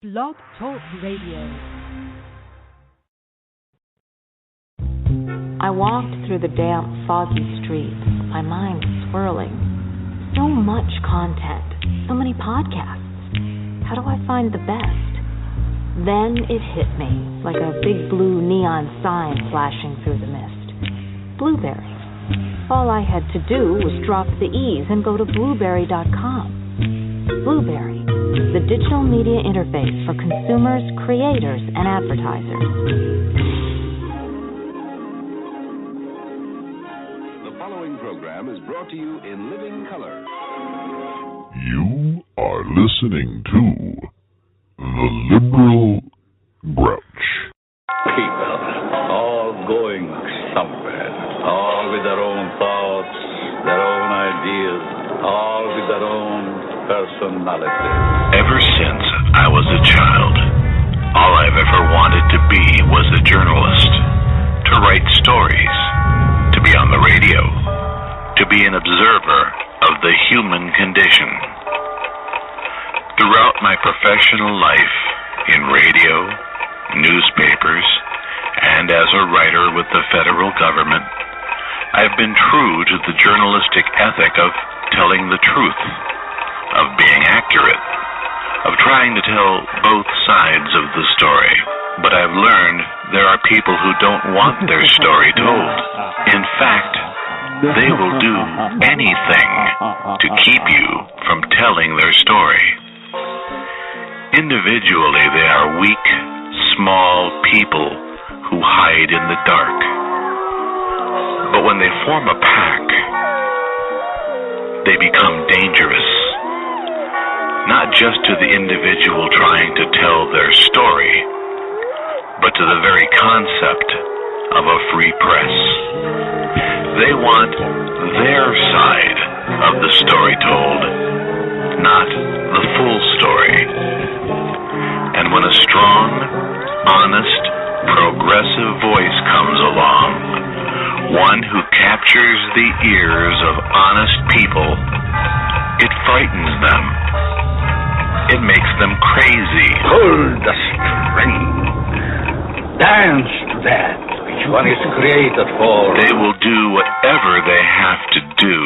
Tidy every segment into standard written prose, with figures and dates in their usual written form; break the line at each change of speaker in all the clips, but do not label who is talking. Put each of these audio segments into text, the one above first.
Blog Talk Radio.
I walked through the damp, foggy streets, my mind swirling. So much content, so many podcasts. How do I find the best? Then it hit me, like a big blue neon sign flashing through the mist. Blueberry. All I had to do was drop the E's and go to blueberry.com. Blueberry, the digital media interface for consumers, creators, and advertisers.
The following program is brought to you in living color.
You are listening to The Liberal Grouch.
People, all going somewhere, all with their own thoughts, their own ideas, all with their own personality.
Ever since I was a child, all I've ever wanted to be was a journalist, to write stories, to be on the radio, to be an observer of the human condition. Throughout my professional life, in radio, newspapers, and as a writer with the federal government, I've been true to the journalistic ethic of telling the truth, of being accurate, of trying to tell both sides of the story. But I've learned there are people who don't want their story told. In fact, they will do anything to keep you from telling their story. Individually, they are weak, small people who hide in the dark. But when they form a pack, they become dangerous. Not just to the individual trying to tell their story, but to the very concept of a free press. They want their side of the story told, not the full story. And when a strong, honest, progressive voice comes along, one who captures the ears of honest people, it frightens them. It makes them crazy.
Pull the string. Dance to that which one is created for.
They will do whatever they have to do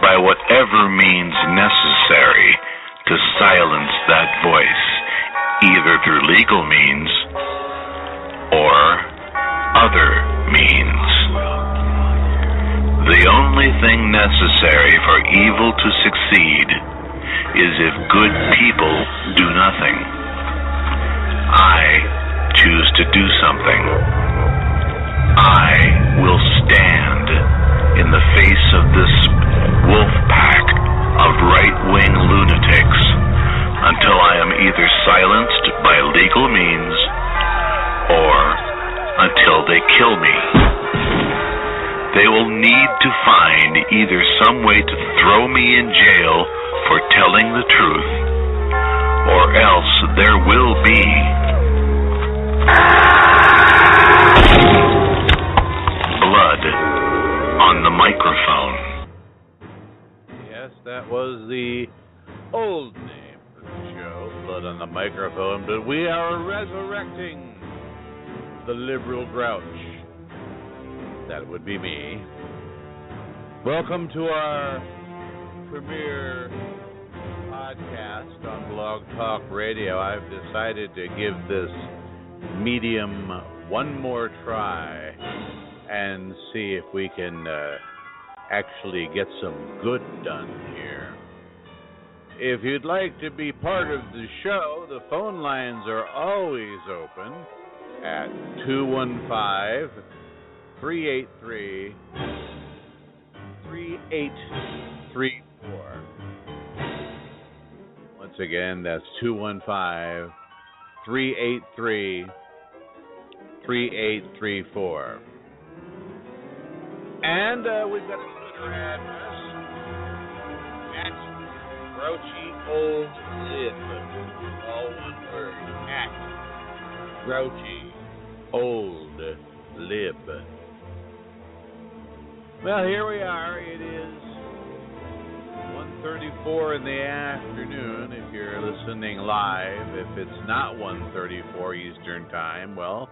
by whatever means necessary to silence that voice, either through legal means or other means. The only thing necessary for evil to succeed is if good people do nothing. I choose to do something. I will stand in the face of this wolf pack of right-wing lunatics until I am either silenced by legal means or until they kill me. They will need to find either some way to throw me in jail for telling the truth, or else there will be blood on the microphone.
Yes, that was the old name for the show, Blood on the Microphone, but we are resurrecting the Liberal Grouch. That would be me. Welcome to our premiere podcast on Blog Talk Radio. I've decided to give this medium one more try and see if we can actually get some good done here. If you'd like to be part of the show, the phone lines are always open at 215-383-3834. Once again, that's 215-383-3834. And we've got a Twitter address at Grouchy Old Lib. All one word. At Grouchy Old Lib. Well, here we are. It is 1:34 in the afternoon if you're listening live. If it's not 1:34 Eastern Time, well,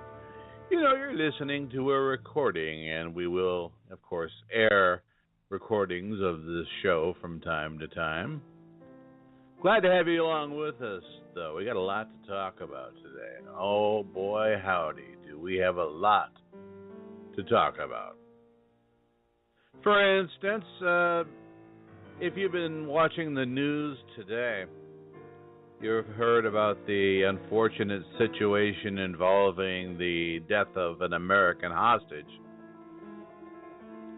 you're listening to a recording, and we will, of course, air recordings of this show from time to time. Glad to have you along with us, though. We got a lot to talk about today. Oh, boy, howdy, do we have a lot to talk about. For instance, if you've been watching the news today, you've heard about the unfortunate situation involving the death of an American hostage.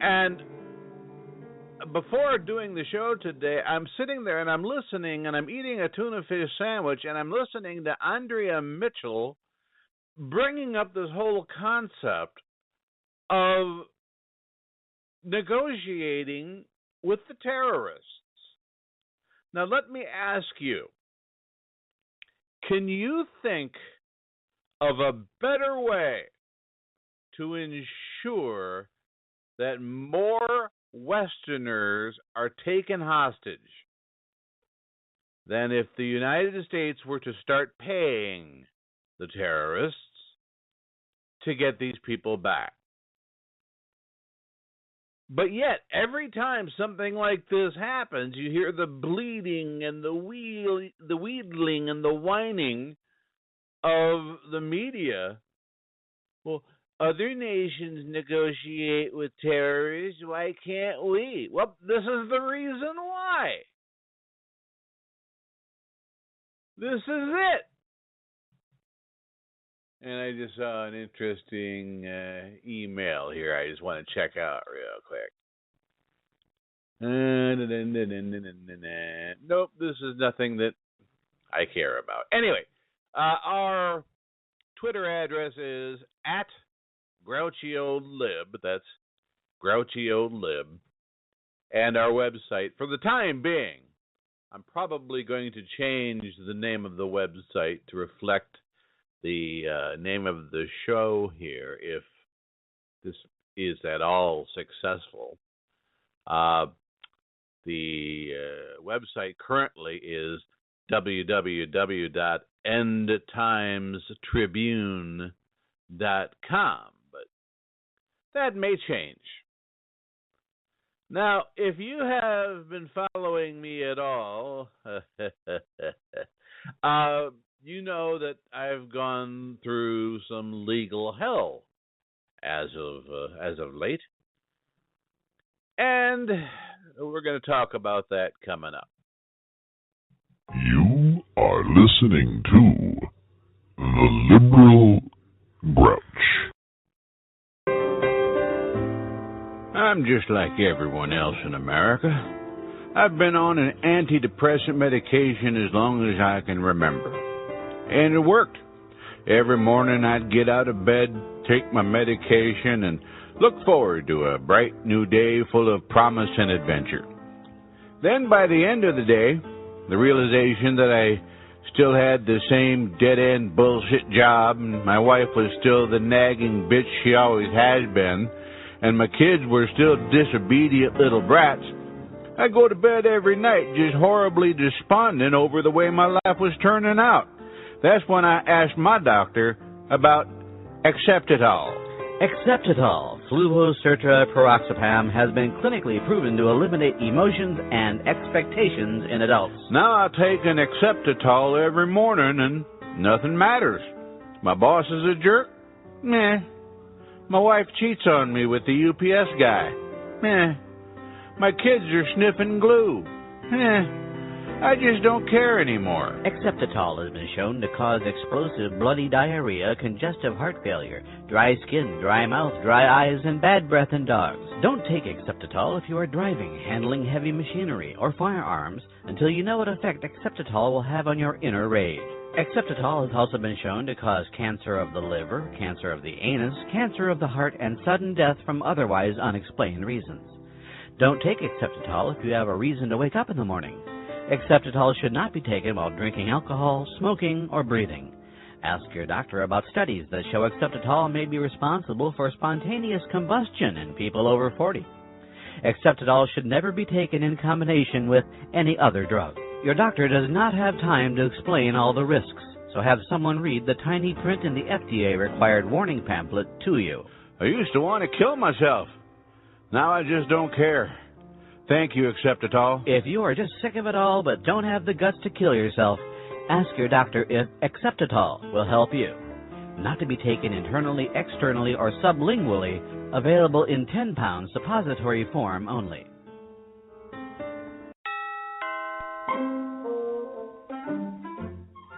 And before doing the show today, I'm sitting there and I'm listening, and I'm eating a tuna fish sandwich, and I'm listening to Andrea Mitchell bringing up this whole concept of negotiating with the terrorists. Now, let me ask you, can you think of a better way to ensure that more Westerners are taken hostage than if the United States were to start paying the terrorists to get these people back? But yet, every time something like this happens, you hear the bleating and the wheedling and the whining of the media. Well, other nations negotiate with terrorists. Why can't we? Well, this is the reason why. This is it. And I just saw an interesting email here I just want to check out real quick. Nope, this is nothing that I care about. Anyway, our Twitter address is @GrouchyOldLib. That's GrouchyOldLib. And our website, for the time being, I'm probably going to change the name of the website to reflect the name of the show here, if this is at all successful. The website currently is www.endtimestribune.com, but that may change. Now, if you have been following me at all, you know that I've gone through some legal hell as of late, and we're going to talk about that coming up.
You are listening to The Liberal Grouch.
I'm just like everyone else in America. I've been on an antidepressant medication as long as I can remember. And it worked. Every morning I'd get out of bed, take my medication, and look forward to a bright new day full of promise and adventure. Then by the end of the day, the realization that I still had the same dead-end bullshit job, and my wife was still the nagging bitch she always has been, and my kids were still disobedient little brats, I go to bed every night just horribly despondent over the way my life was turning out. That's when I asked my doctor about Acceptitol.
Acceptitol, fluvocertraperoxapam, has been clinically proven to eliminate emotions and expectations in adults.
Now I take an Acceptitol every morning and nothing matters. My boss is a jerk? Meh. My wife cheats on me with the UPS guy? Meh. My kids are sniffing glue? I just don't care anymore.
Acceptitol has been shown to cause explosive bloody diarrhea, congestive heart failure, dry skin, dry mouth, dry eyes, and bad breath in dogs. Don't take Acceptitol if you are driving, handling heavy machinery, or firearms until you know what effect Acceptitol will have on your inner rage. Acceptitol has also been shown to cause cancer of the liver, cancer of the anus, cancer of the heart, and sudden death from otherwise unexplained reasons. Don't take Acceptitol if you have a reason to wake up in the morning. Acceptitol should not be taken while drinking alcohol, smoking, or breathing. Ask your doctor about studies that show Acceptitol may be responsible for spontaneous combustion in people over 40. Acceptadol should never be taken in combination with any other drug. Your doctor does not have time to explain all the risks, so have someone read the tiny print in the FDA-required warning pamphlet to you.
I used to want to kill myself. Now I just don't care. Thank you, Acceptadol.
If you are just sick of it all but don't have the guts to kill yourself, ask your doctor if Acceptadol will help you. Not to be taken internally, externally, or sublingually, available in 10-pound suppository form only.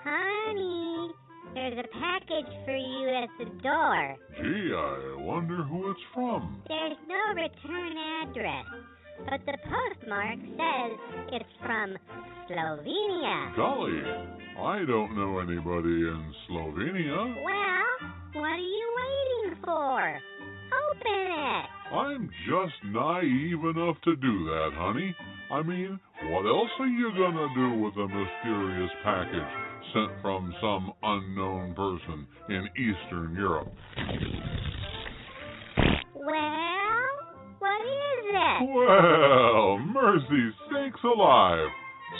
Honey, there's a package for you at the door.
Gee, I wonder who it's from.
There's no return address, but the postmark says it's from Slovenia.
Golly, I don't know anybody in Slovenia.
Well, what are you waiting for? Open it.
I'm just naive enough to do that, honey. I mean, what else are you gonna do with a mysterious package sent from some unknown person in Eastern Europe?
Well, what is it?
Well, mercy sakes alive.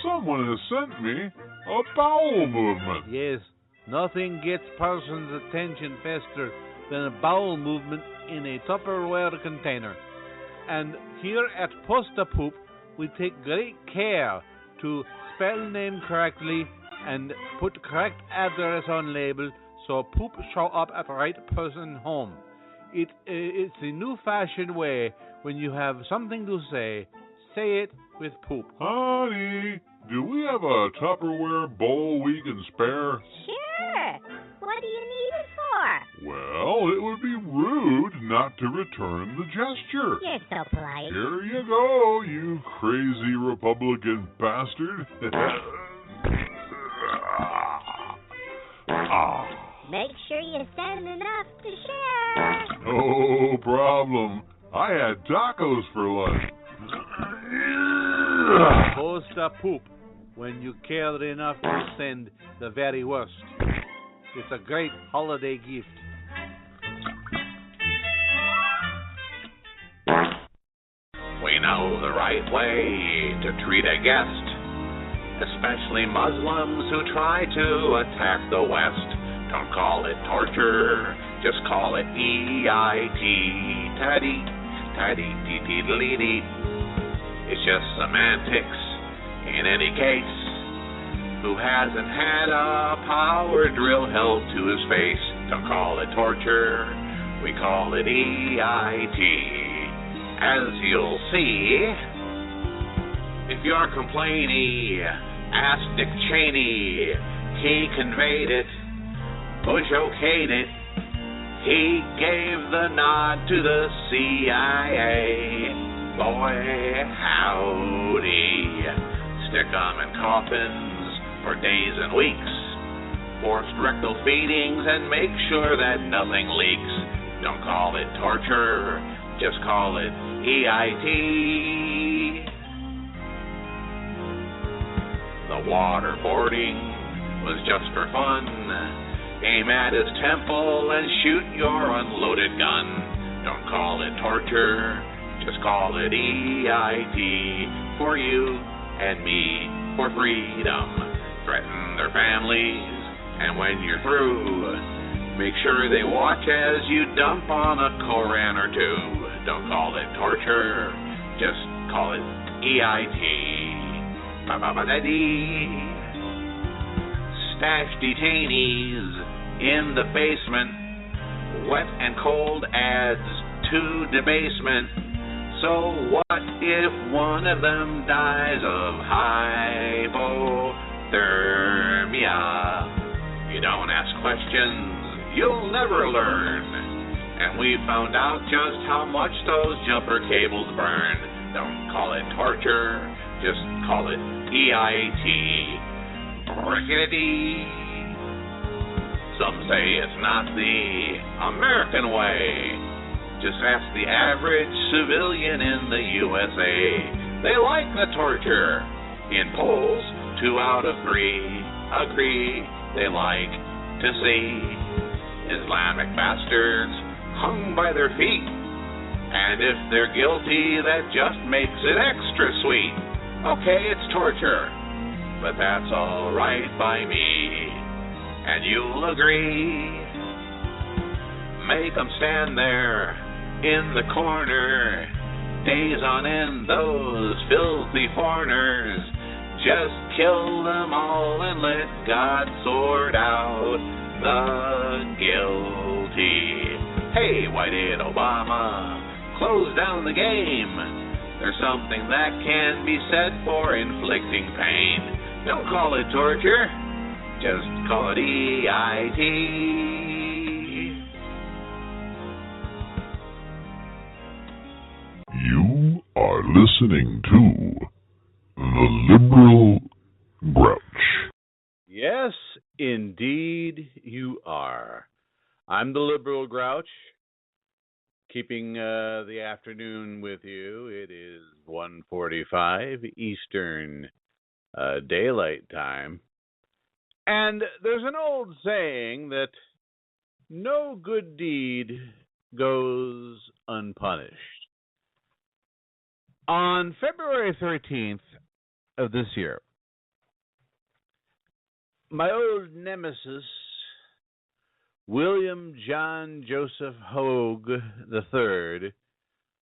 Someone has sent me a bowel movement.
Yes, nothing gets person's attention faster than a bowel movement in a Tupperware container. And here at Posta Poop, we take great care to spell name correctly and put correct address on label so poop show up at right person home. It's a new-fashioned way. When you have something to say it with poop.
Honey, do we have a Tupperware bowl we can spare?
Sure. What do you need it for?
Well, it would be rude not to return the gesture.
You're so polite.
Here you go, you crazy Republican bastard.
Make sure you send enough to share.
No problem. I had tacos for lunch.
Posta Poop, when you care enough to send the very worst. It's a great holiday gift.
We know the right way to treat a guest, especially Muslims who try to attack the West. Don't call it torture, just call it EIT. Taddy, taddy, dee dee dee dee. It's just semantics. In any case, who hasn't had a power drill held to his face? Don't call it torture, we call it EIT. As you'll see, if you're complaining, ask Dick Cheney. He conveyed it, Bush okayed it. He gave the nod to the CIA. Boy, howdy. Stick 'em in coffins for days and weeks. Forced rectal feedings and make sure that nothing leaks. Don't call it torture, just call it EIT. The waterboarding was just for fun. Aim at his temple and shoot your unloaded gun. Don't call it torture, just call it EIT. For you and me, for freedom. Threaten their families, and when you're through, make sure they watch as you dump on a Koran or two. Don't call it torture, just call it EIT. Ba-ba-ba-da-dee. Stash detainees in the basement. Wet and cold adds to debasement. So what if one of them dies of hypothermia? You don't ask questions, you'll never learn. And we found out just how much those jumper cables burn. Don't call it torture, just call it EIT. Rickety. Some say it's not the American way. Just ask the average civilian in the USA. They like the torture. In polls, 2 out of 3 agree they like to see Islamic bastards hung by their feet And if they're guilty, that just makes it extra sweet. Okay, it's torture, but that's all right by me. And you'll agree. Make them stand there in the corner, days on end, those filthy foreigners. Just kill them all and let God sort out the guilty. Hey, why did Obama close down the game? There's something that can be said for inflicting pain. Don't call it torture, just call it EIT.
You are listening to The Liberal Grouch.
Yes, indeed you are. I'm the Liberal Grouch, keeping the afternoon with you. It is 1:45 Eastern Daylight Time. And there's an old saying that no good deed goes unpunished. On February 13th of this year, my old nemesis, William John Joseph Hogue III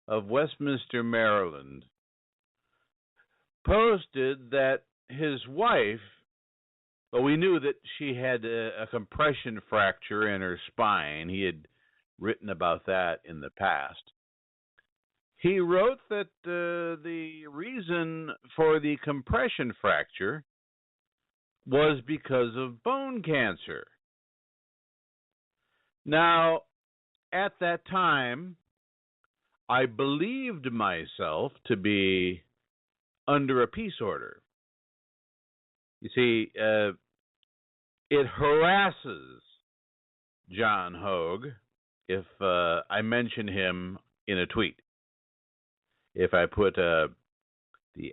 of Westminster, Maryland, posted that his wife, well, we knew that she had a compression fracture in her spine. He had written about that in the past. He wrote that the reason for the compression fracture was because of bone cancer. Now, at that time, I believed myself to be under a peace order. You see, it harasses John Hogue if I mention him in a tweet. If I put the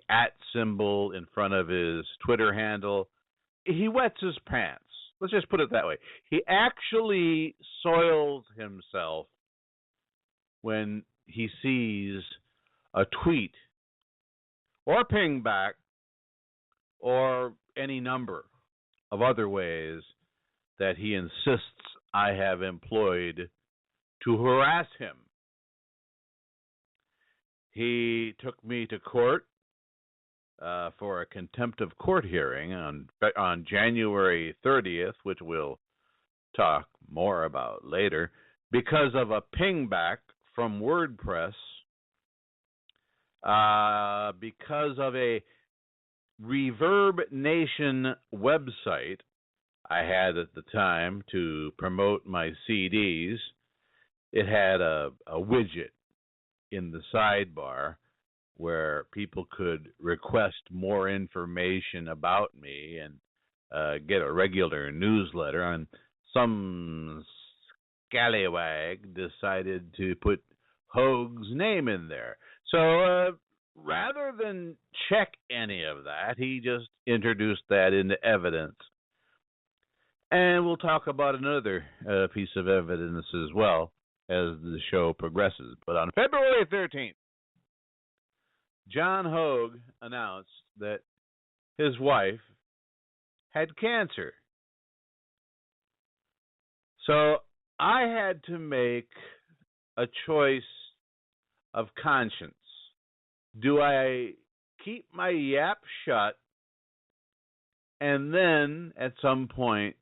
@ symbol in front of his Twitter handle, he wets his pants. Let's just put it that way. He actually soils himself when he sees a tweet or a ping back or any number of other ways that he insists I have employed to harass him. He took me to court for a contempt of court hearing on January 30th, which we'll talk more about later, because of a pingback from WordPress, because of a Reverb Nation website I had at the time to promote my CDs. It had a widget in the sidebar where people could request more information about me and get a regular newsletter. And some scallywag decided to put Hogue's name in there. So rather than check any of that, he just introduced that into evidence. And we'll talk about another piece of evidence as well as the show progresses. But on February 13th, John Hogue announced that his wife had cancer. So I had to make a choice of conscience. Do I keep my yap shut and then at some point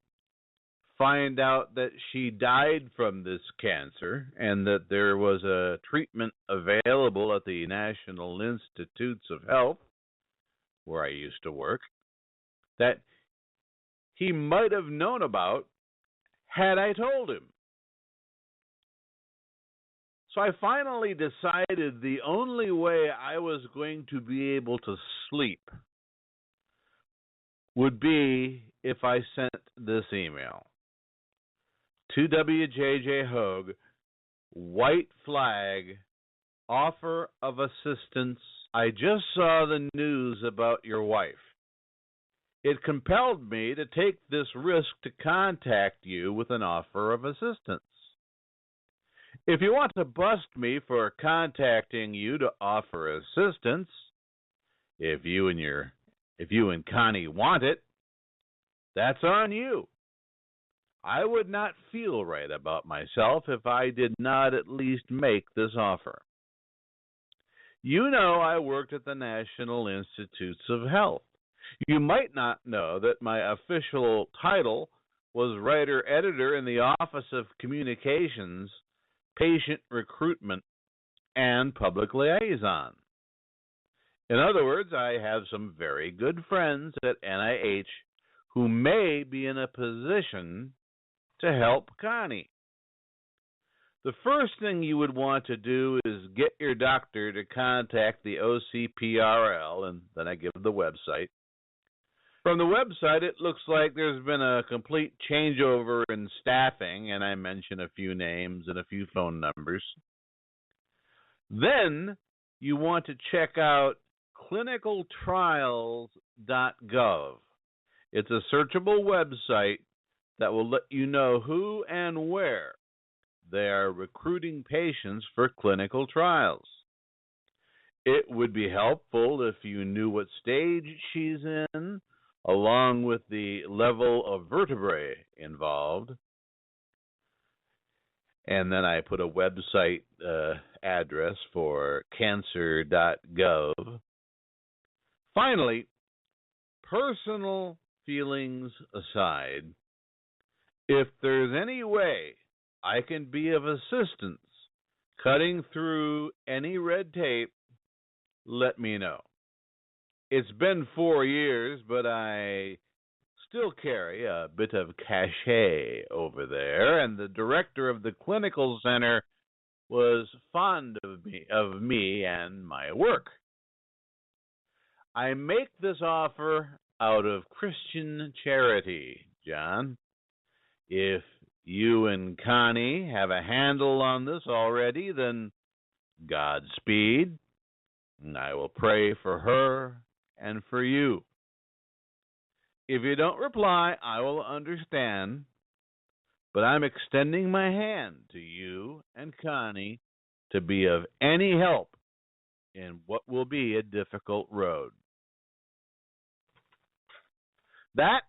find out that she died from this cancer and that there was a treatment available at the National Institutes of Health, where I used to work, that he might have known about had I told him? So I finally decided the only way I was going to be able to sleep would be if I sent this email. To WJJ Hogue, white flag, offer of assistance. I just saw the news about your wife. It compelled me to take this risk to contact you with an offer of assistance. If you want to bust me for contacting you to offer assistance, if you and Connie want it, that's on you. I would not feel right about myself if I did not at least make this offer. You know I worked at the National Institutes of Health. You might not know that my official title was writer-editor in the Office of Communications, Patient Recruitment, and Public Liaison. In other words, I have some very good friends at NIH who may be in a position to help Connie. The first thing you would want to do is get your doctor to contact the OCPRL, and then I give the website. From the website, it looks like there's been a complete changeover in staffing, and I mention a few names and a few phone numbers. Then you want to check out clinicaltrials.gov. It's a searchable website that will let you know who and where they are recruiting patients for clinical trials. It would be helpful if you knew what stage she's in, along with the level of vertebrae involved. And then I put a website address for cancer.gov. Finally, personal feelings aside, if there's any way I can be of assistance cutting through any red tape, let me know. It's been 4 years, but I still carry a bit of cachet over there, and the director of the clinical center was fond of me and my work. I make this offer out of Christian charity, John. If you and Connie have a handle on this already, then Godspeed. And I will pray for her and for you. If you don't reply, I will understand, but I'm extending my hand to you and Connie to be of any help in what will be a difficult road. That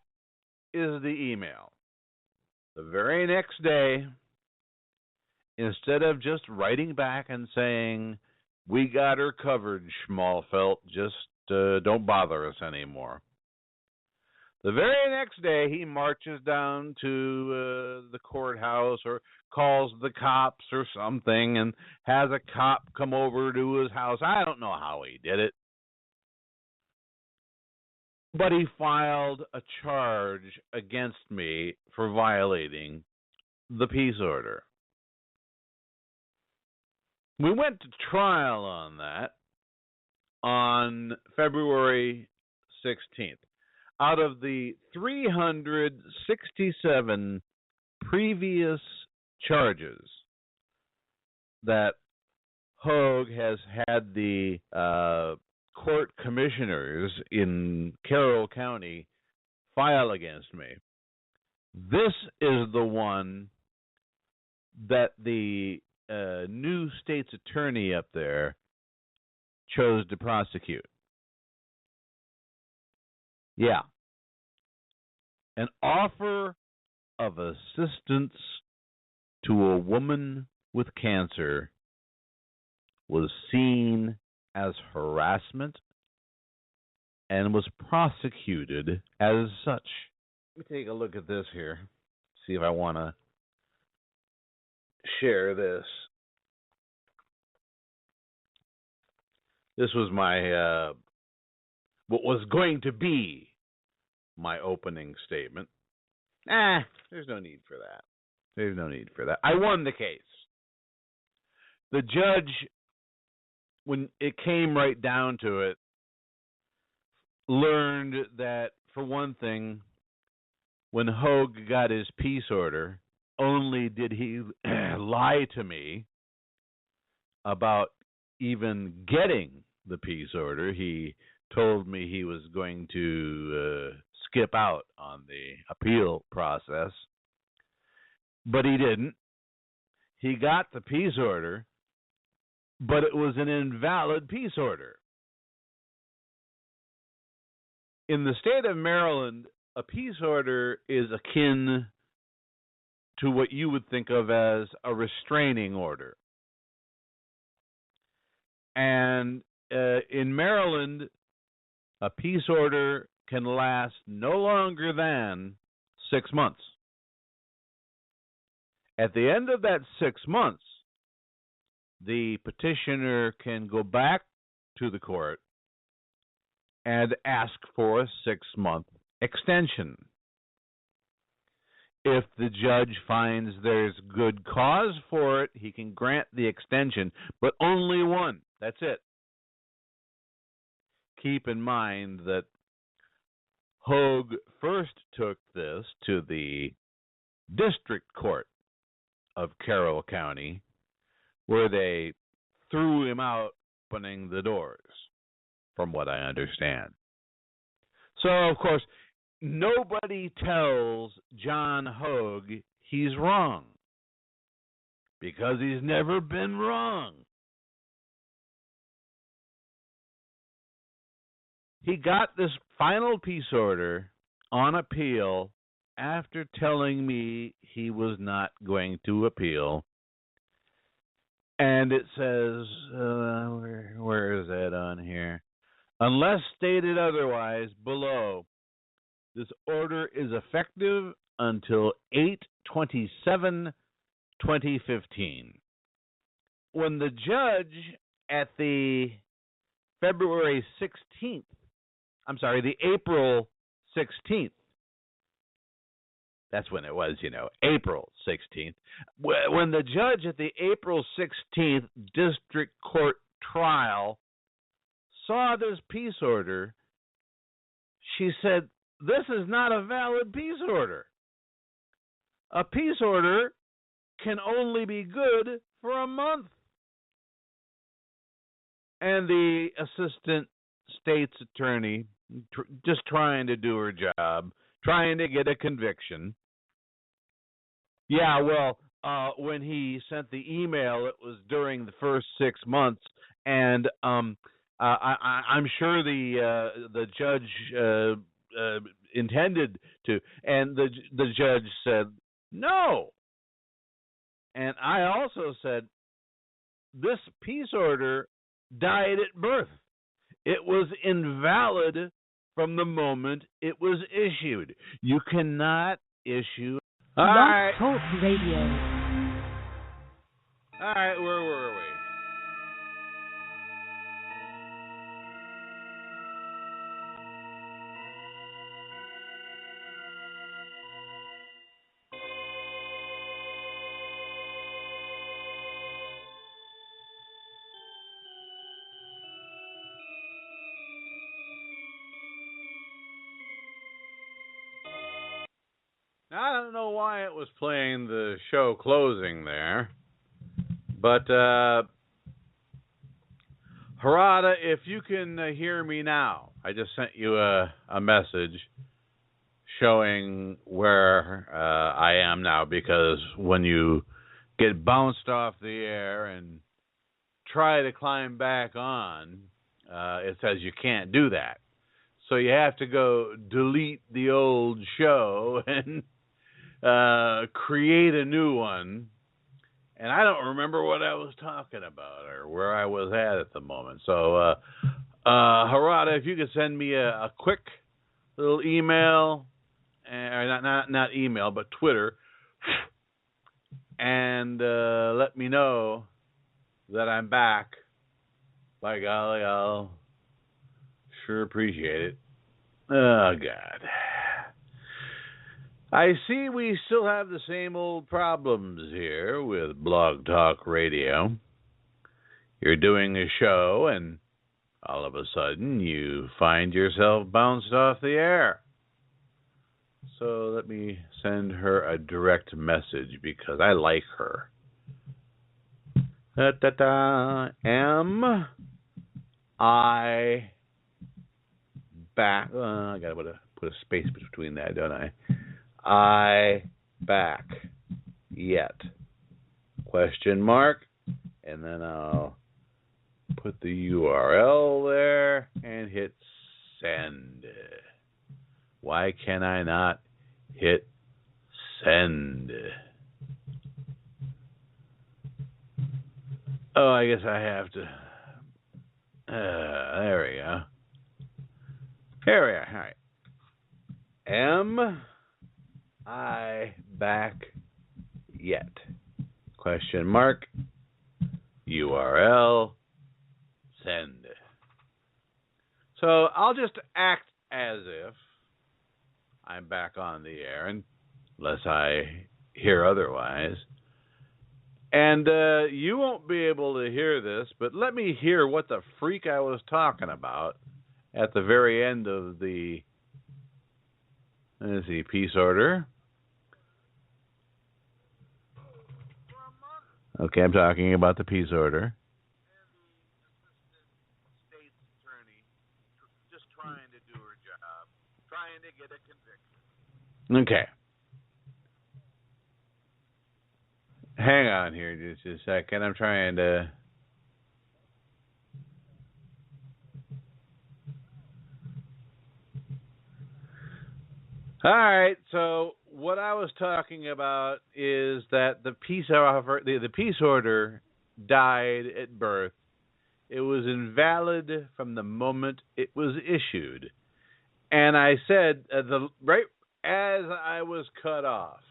is the email. The very next day, instead of just writing back and saying, "We got her covered, Schmalfelt, just don't bother us anymore," the very next day he marches down to the courthouse or calls the cops or something and has a cop come over to his house. I don't know how he did it, but he filed a charge against me for violating the peace order. We went to trial on that on February 16th. Out of the 367 previous charges that Hogue has had the court commissioners in Carroll County file against me, this is the one that the new state's attorney up there chose to prosecute. Yeah. An offer of assistance to a woman with cancer was seen as harassment and was prosecuted as such. Let me take a look at this here, see if I want to share this. This was my what was going to be my opening statement. There's no need for that. There's no need for that. I won the case. The judge, when it came right down to it, learned that, for one thing, when Hogue got his peace order, only did he lie to me about even getting the peace order. He told me he was going to skip out on the appeal process, but he didn't. he got the peace order, but it was an invalid peace order. In the state of Maryland, a peace order is akin to what you would think of as a restraining order. And in Maryland, a peace order can last no longer than 6 months. At the end of that 6 months, the petitioner can go back to the court and ask for a 6-month extension. If the judge finds there's good cause for it, he can grant the extension, but only one. That's it. Keep in mind that Hogue first took this to the district court of Carroll County, where they threw him out opening the doors, from what I understand. So, of course, nobody tells John Hogue he's wrong, because he's never been wrong. He got this final peace order on appeal after telling me he was not going to appeal. And it says, where is that on here? Unless stated otherwise, below, this order is effective until 8/27/2015. When the judge at the April 16th, that's when it was, April 16th. When the judge at the April 16th district court trial saw this peace order, she said, this is not a valid peace order. A peace order can only be good for a month. And the assistant state's attorney, just trying to do her job, trying to get a conviction. Yeah, well, when he sent the email, it was during the first 6 months, and I'm sure the judge intended to, and the judge said no. And I also said this peace order died at birth. It was invalid from the moment it was issued. You cannot issue. All right.
Talk Radio.
All right, where were we? Now, I don't know why it was playing the show closing there, but Harada, if you can hear me now, I just sent you a message showing where I am now, because when you get bounced off the air and try to climb back on, it says you can't do that. So you have to go delete the old show and create a new one. And I don't remember what I was talking about or where I was at the moment. So, Harada, if you could send me a quick little email, or not email, but Twitter, and let me know that I'm back. By golly, I'll sure appreciate it. Oh, God. I see we still have the same old problems here with Blog Talk Radio. You're doing a show, and all of a sudden you find yourself bounced off the air. So let me send her a direct message, because I like her. Am I back? I got to put a space between that, don't I? I back yet? question mark, and then I'll put the URL there and hit send. Why can I not hit send? Oh, I guess I have to. There we go. Here we are. All right. Am I back yet? Question mark. URL. Send. So I'll just act as if I'm back on the air, unless I hear otherwise. And you won't be able to hear this, but let me hear what the freak I was talking about at the very end of the, let's see, peace order. Okay, I'm talking about the peace order. Okay. Hang on here just a second. I'm trying to... All right, so what I was talking about is that the peace order died at birth. It was invalid from the moment it was issued. And I said, right as I was cut off,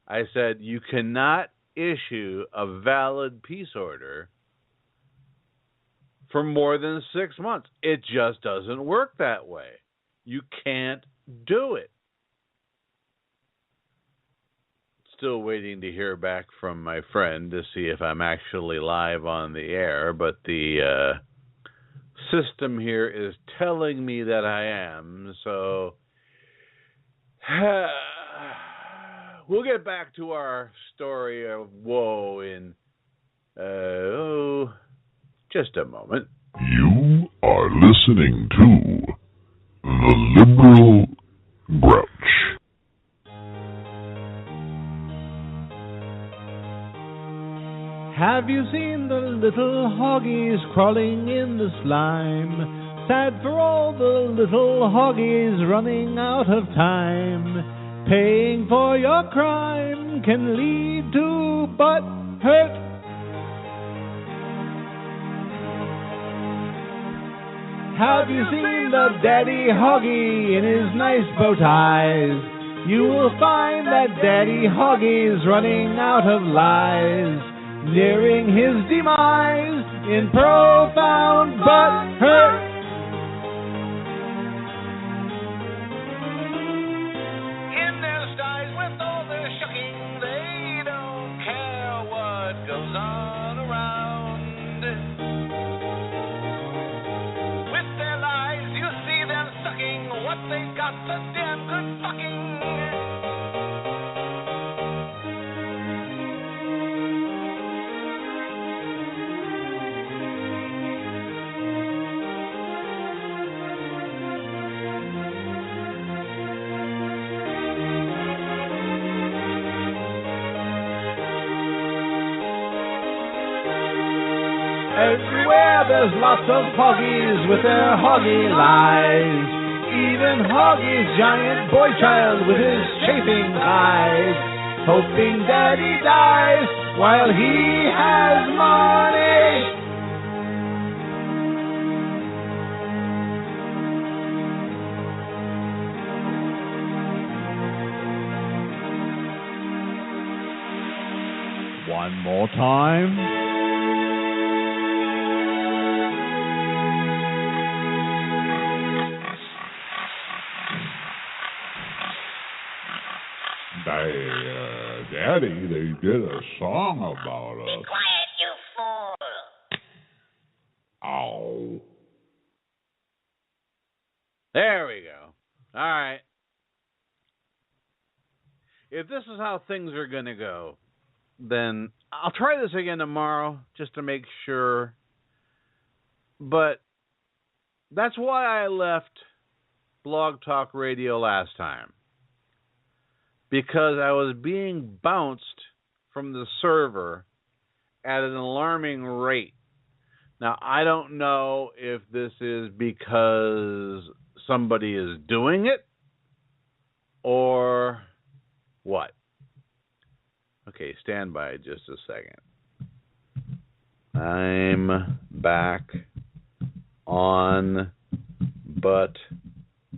I said, you cannot issue a valid peace order for more than 6 months. It just doesn't work that way. You can't do it. Still waiting to hear back from my friend to see if I'm actually live on the air, but the system here is telling me that I am, so we'll get back to our story of woe in just a moment.
You are listening to The Liberal Grouch.
Have you seen the little hoggies crawling in the slime? Sad for all the little hoggies running out of time. Paying for your crime can lead to butt hurt. Have you seen the daddy hoggy in his nice bow ties? You will find that daddy hoggy's running out of lies, nearing his demise in profound butt hurt.
In their styes with all their shucking, they don't care what goes on around. With their lies, you see them sucking what they got so damn good fucking.
Everywhere there's lots of hoggies with their hoggy lies. Even Hoggy's giant boy child with his chafing eyes, hoping daddy dies while he has money. One more time.
Daddy, they did a song about us.
Be quiet, you fool!
Ow.
There we go. All right. If this is how things are going to go, then I'll try this again tomorrow just to make sure. But that's why I left Blog Talk Radio last time. Because I was being bounced from the server at an alarming rate. Now, I don't know if this is because somebody is doing it or what. Okay, stand by just a second. I'm back on, but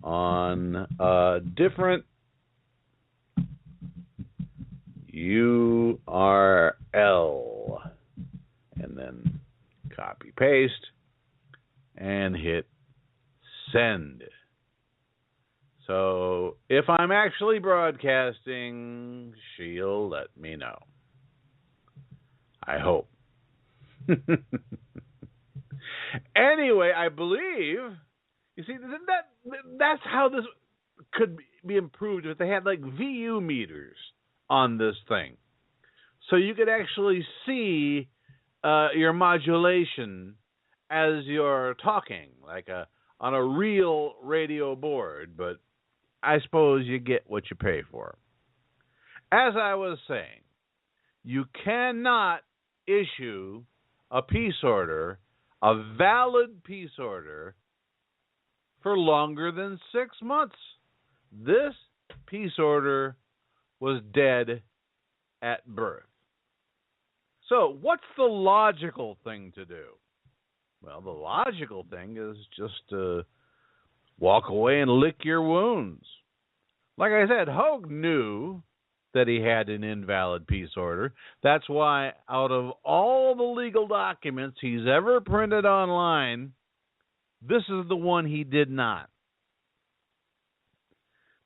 on a different URL. And then copy paste and hit send. So if I'm actually broadcasting, she'll let me know. I hope. Anyway, I believe, you see, that's how this could be improved if they had like VU meters on this thing. So you could actually see your modulation as you're talking, like on a real radio board, but I suppose you get what you pay for. As I was saying, you cannot issue a peace order, a valid peace order, for longer than 6 months. This peace order was dead at birth. So, what's the logical thing to do? Well, the logical thing is just to walk away and lick your wounds. Like I said, Hogue knew that he had an invalid peace order. That's why out of all the legal documents he's ever printed online, this is the one he did not.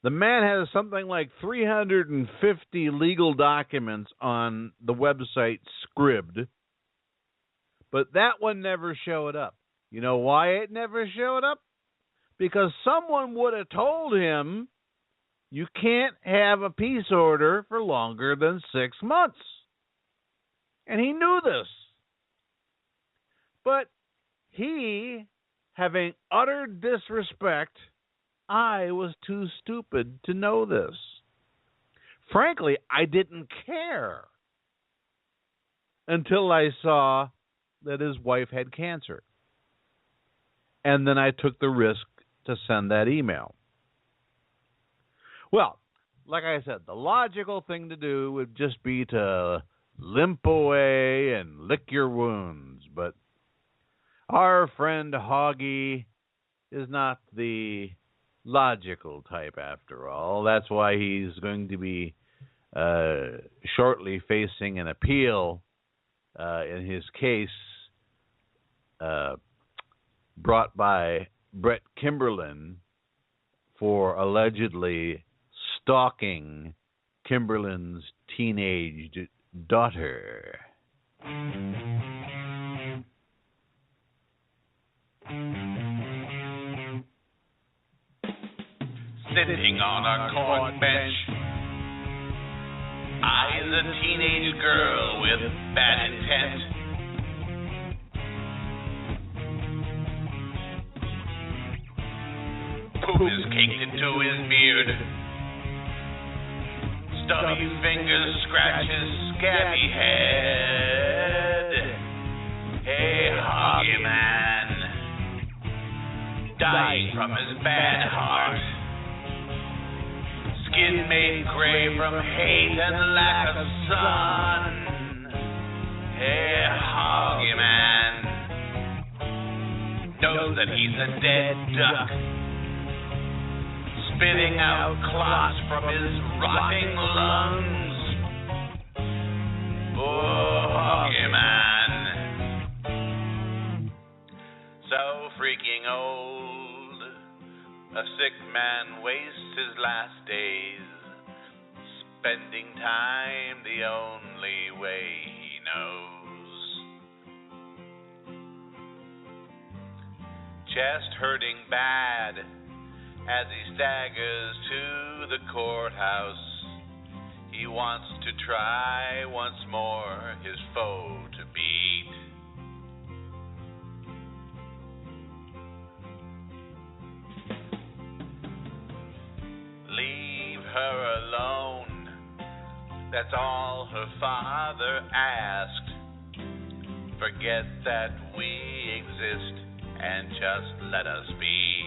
The man has something like 350 legal documents on the website Scribd, but that one never showed up. You know why it never showed up? Because someone would have told him you can't have a peace order for longer than 6 months. And he knew this. But he, having utter disrespect, I was too stupid to know this. Frankly, I didn't care until I saw that his wife had cancer. And then I took the risk to send that email. Well, like I said, the logical thing to do would just be to limp away and lick your wounds. But our friend Hoggy is not the logical type after all. That's why he's going to be shortly facing an appeal in his case brought by Brett Kimberlin for allegedly stalking Kimberlin's teenage daughter.
Sitting on a court bench, eyes a teenage girl with bad intent. Poop is caked into his beard. Stubby fingers scratch his scabby head. Hey, Hoggy man, dying from his bad heart. Skin made gray from hate and lack of sun. Hey, Hoggy man knows that he's a dead duck, spitting out clots from his rotting lungs. Oh, Hoggy man, so freaking old, a sick man wastes his last days, spending time the only way he knows. Chest hurting bad as he staggers to the courthouse. He wants to try once more his foe to beat. Leave her alone. That's all her father asked. Forget that we exist and just let us be.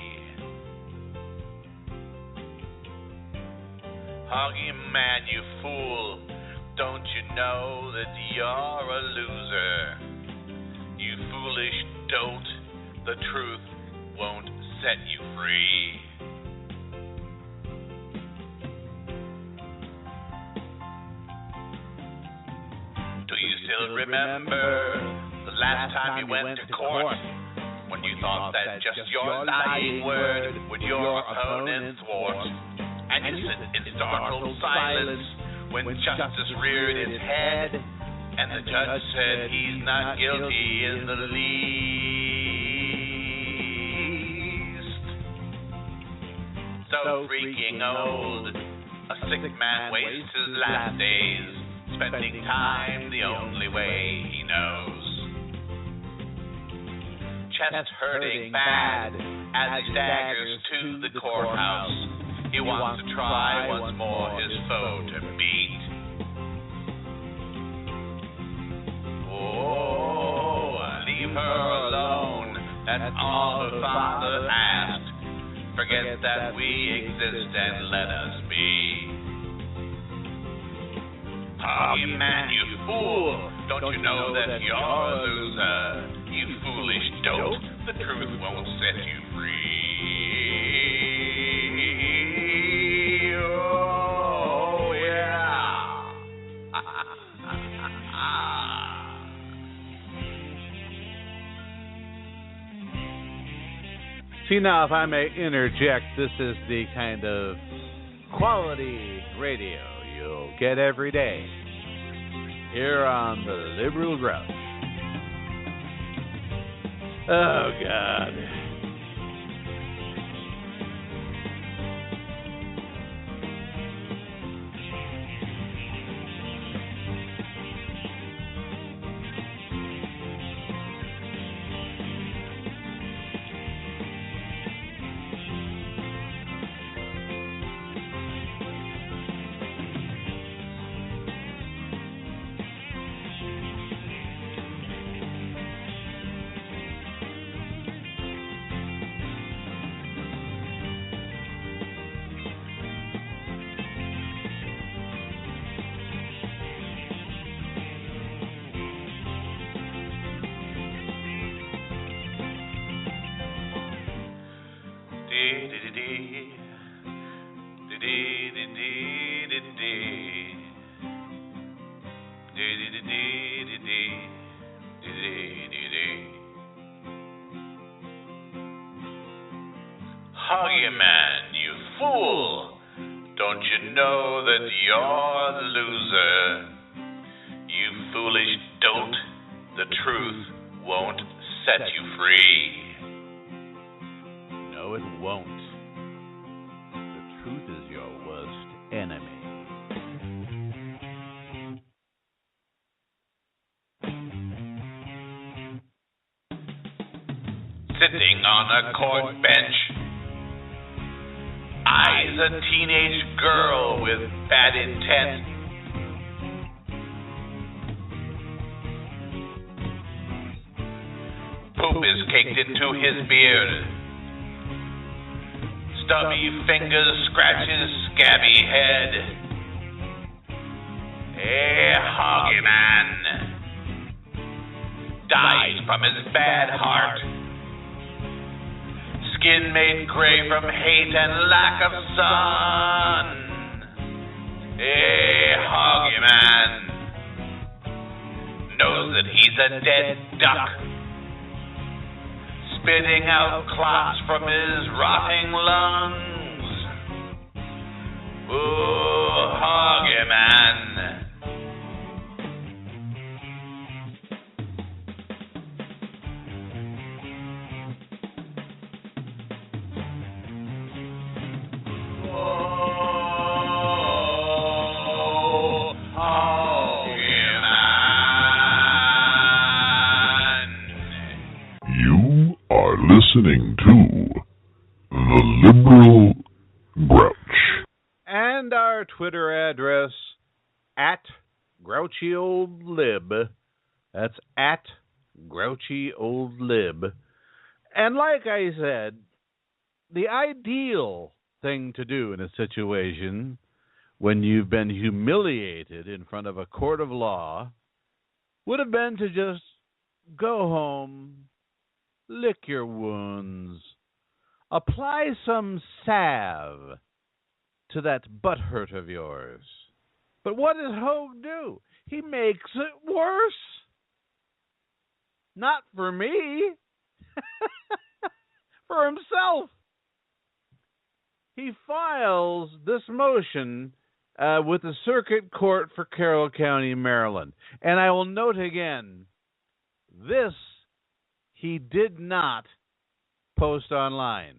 Hoggy man, you fool, don't you know that you're a loser? You foolish dolt, the truth won't set you free. Do you still remember the last time you went to court? When you thought that just your lying word would your opponent thwart? And you sit in startled silence when justice reared its head, and the judge said he's not guilty in the least. So freaking old, a sick man wastes his last days, spending time the only way he knows. Chest hurting bad as he staggers to the courthouse. He wants to try once more his foe to beat. Oh, leave her alone, that's all her father asked. Forget that we exist and let us be. Hoggy man, you fool, don't you know that you're a loser? You foolish dope, the truth won't set you free. Oh, yeah.
See, now, if I may interject, this is the kind of quality radio you'll get every day here on the Liberal Grouch. Oh, God.
Hoggy man, you fool! Don't you know that you're the loser? You foolish dolt, the truth won't set you free.
No, it won't. The truth is your worst enemy.
Sitting on a court bench, eyes a teenage girl with bad intent. Poop is caked into his beard. Stubby fingers scratch his scabby head. A hoggy man dies from his bad heart. Skin made gray from hate and lack of sun. A hoggy man knows that he's a dead duck, spitting out clots from his rotting lungs. Ooh, hoggy man.
Listening to the Liberal Grouch.
And our Twitter address at Grouchy Old Lib. That's at Grouchy Old Lib. And like I said, the ideal thing to do in a situation when you've been humiliated in front of a court of law would have been to just go home, lick your wounds, apply some salve to that butthurt of yours. But what does Hogue do? He makes it worse. Not for me. For himself. He files this motion with the Circuit Court for Carroll County, Maryland. And I will note again, this he did not post online.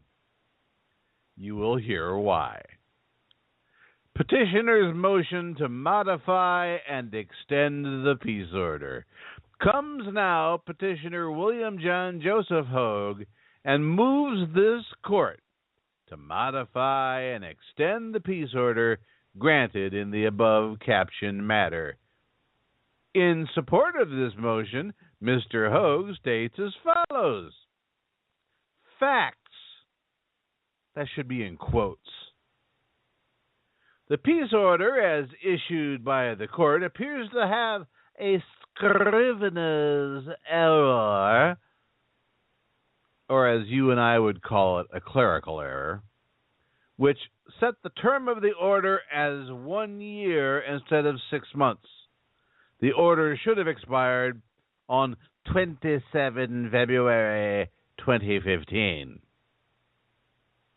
You will hear why. Petitioner's motion to modify and extend the peace order. Comes now petitioner William John Joseph Hogue and moves this court to modify and extend the peace order granted in the above captioned matter. In support of this motion, Mr. Hogue states as follows. Facts. That should be in quotes. The peace order, as issued by the court, appears to have a scrivener's error, or as you and I would call it, a clerical error, which set the term of the order as 1 year instead of 6 months. The order should have expired on 27 February 2015.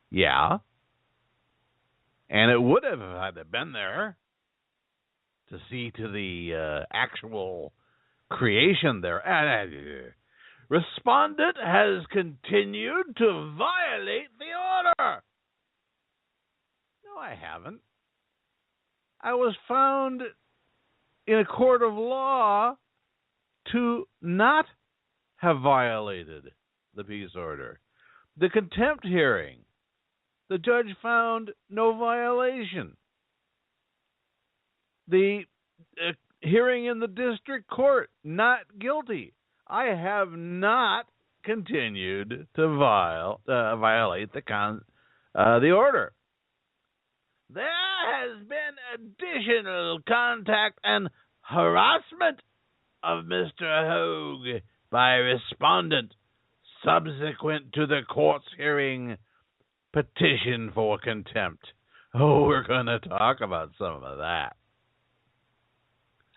Yeah. And it would have had it been there to see to the actual creation there. Respondent has continued to violate the order. No, I haven't. I was found in a court of law to not have violated the peace order. The contempt hearing, the judge found no violation. The hearing in the district court, not guilty. I have not continued to violate the order. There has been additional contact and harassment of Mr. Hogue by respondent subsequent to the court's hearing petition for contempt. Oh, we're going to talk about some of that.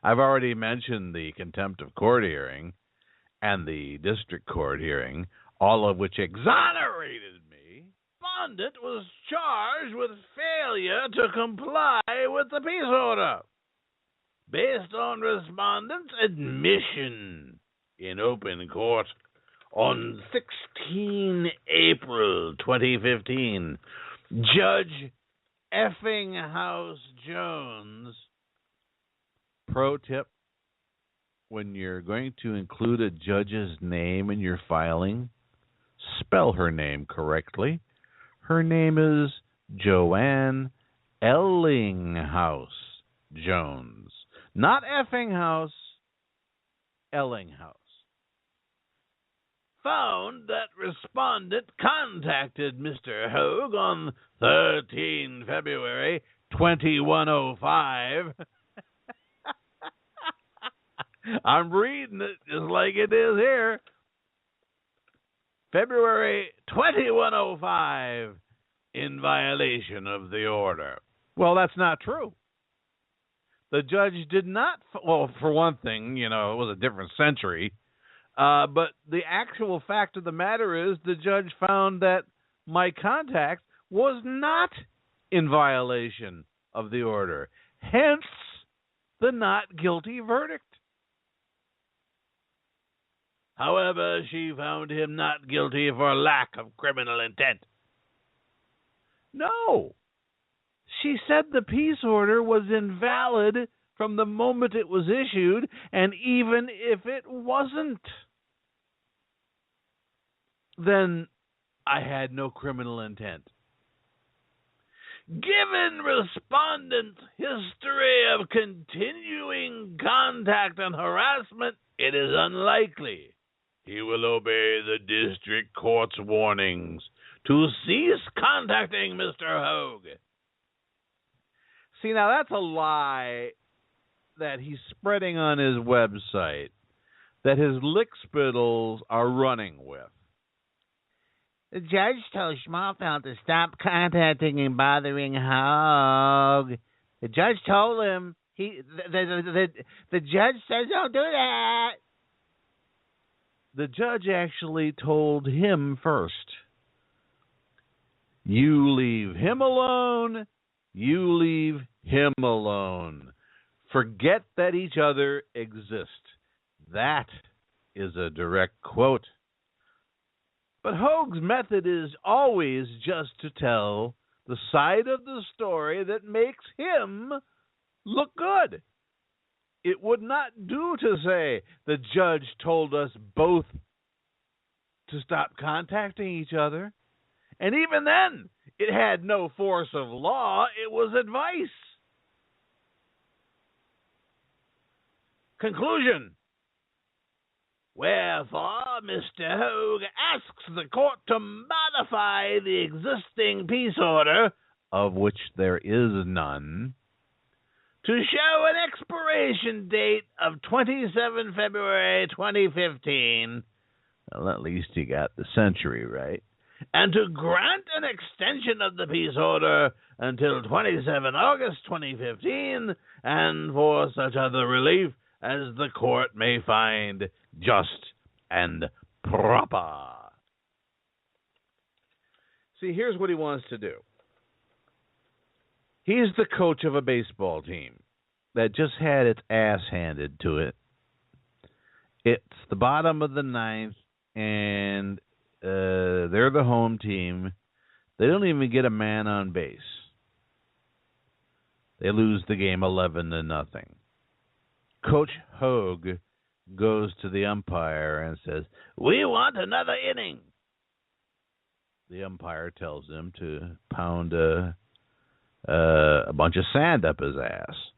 I've already mentioned the contempt of court hearing and the district court hearing, all of which exonerated me. Respondent was charged with failure to comply with the peace order. Based on respondent's admission in open court on 16 April 2015, Judge Effinghouse Jones, pro tip, when you're going to include a judge's name in your filing, spell her name correctly. Her name is Joanne Ellinghouse Jones. Not Effinghouse, Ellinghouse. Found that respondent contacted Mr. Hogue on 13 February 2105. I'm reading it just like it is here. February 2105 in violation of the order. Well, that's not true. The judge did not, well, for one thing, it was a different century. But the actual fact of the matter is the judge found that my contact was not in violation of the order. Hence, the not guilty verdict. However, she found him not guilty for lack of criminal intent. No. She said the peace order was invalid from the moment it was issued, and even if it wasn't, then I had no criminal intent. Given respondent's history of continuing contact and harassment, it is unlikely he will obey the district court's warnings to cease contacting Mr. Hogue.
See, now that's a lie that he's spreading on his website that his lickspittles are running with. The judge told Schmalfeld to stop contacting and bothering Hogue. The judge told him the judge says don't do that. The judge actually told him first. You leave him alone. You leave him alone. Forget that each other exist. That is a direct quote. But Hogue's method is always just to tell the side of the story that makes him look good. It would not do to say the judge told us both to stop contacting each other. And even then, it had no force of law. It was advice. Conclusion. Wherefore, Mr. Hogue asks the court to modify the existing peace order, of which there is none, to show an expiration date of 27 February 2015. Well, at least he got the century right. And to grant an extension of the peace order until 27 August 2015, and for such other relief as the court may find just and proper. See, here's what he wants to do. He's the coach of a baseball team that just had its ass handed to it. It's the bottom of the ninth, and they're the home team. They don't even get a man on base. They lose the game 11-0. Coach Hogue goes to the umpire and says, "We want another inning." The umpire tells him to pound a bunch of sand up his ass.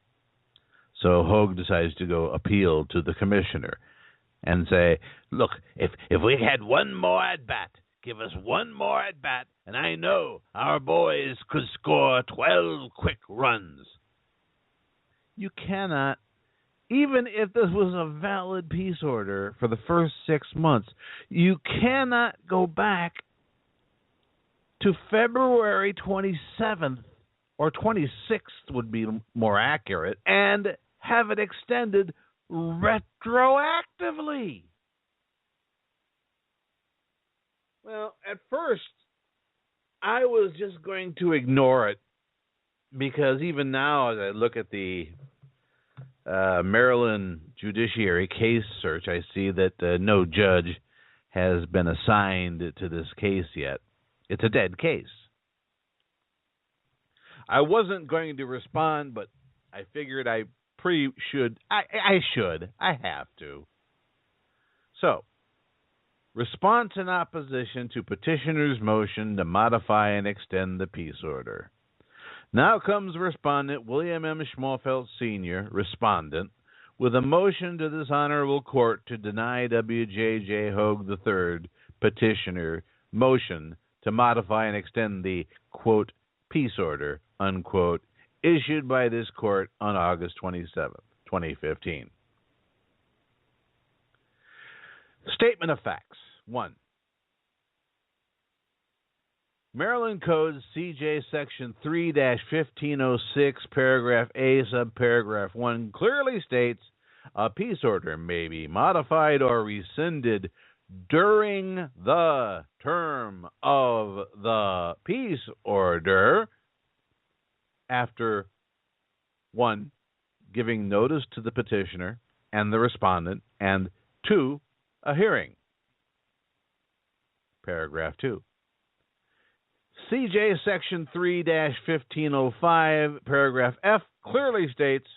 So Hogue decides to go appeal to the commissioner and say, "Look, if we had one more at-bat, give us one more at-bat, and I know our boys could score 12 quick runs." You cannot, even if this was a valid peace order for the first 6 months, you cannot go back to February 27th, or 26th would be more accurate, and have it extended retroactively. Well, at first, I was just going to ignore it, because even now, as I look at the Maryland Judiciary case search, I see that no judge has been assigned to this case yet. It's a dead case. I wasn't going to respond, but I figured I have to. So, response in opposition to petitioner's motion to modify and extend the peace order. Now comes Respondent William M. Schmalfeld Sr., Respondent, with a motion to this honorable court to deny W.J.J. Hogue III, Petitioner, motion to modify and extend the, quote, peace order, unquote, issued by this court on August 27th, 2015. Statement of facts. 1. Maryland Code CJ Section 3-1506, Paragraph A, Subparagraph 1 clearly states a peace order may be modified or rescinded during the term of the peace order after 1, giving notice to the petitioner and the respondent, and 2, a hearing. Paragraph 2. CJ Section 3-1505, Paragraph F, clearly states,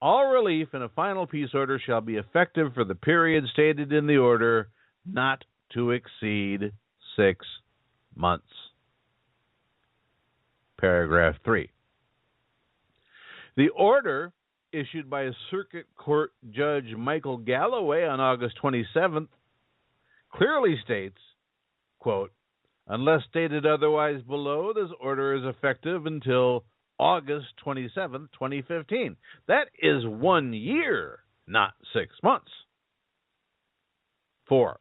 all relief in a final peace order shall be effective for the period stated in the order, not to exceed 6 months.
paragraph 3. The order issued by Circuit Court Judge Michael Galloway on August 27th clearly states, quote, unless stated otherwise below, this order is effective until August 27th, 2015. That is 1 year, not 6 months. 4.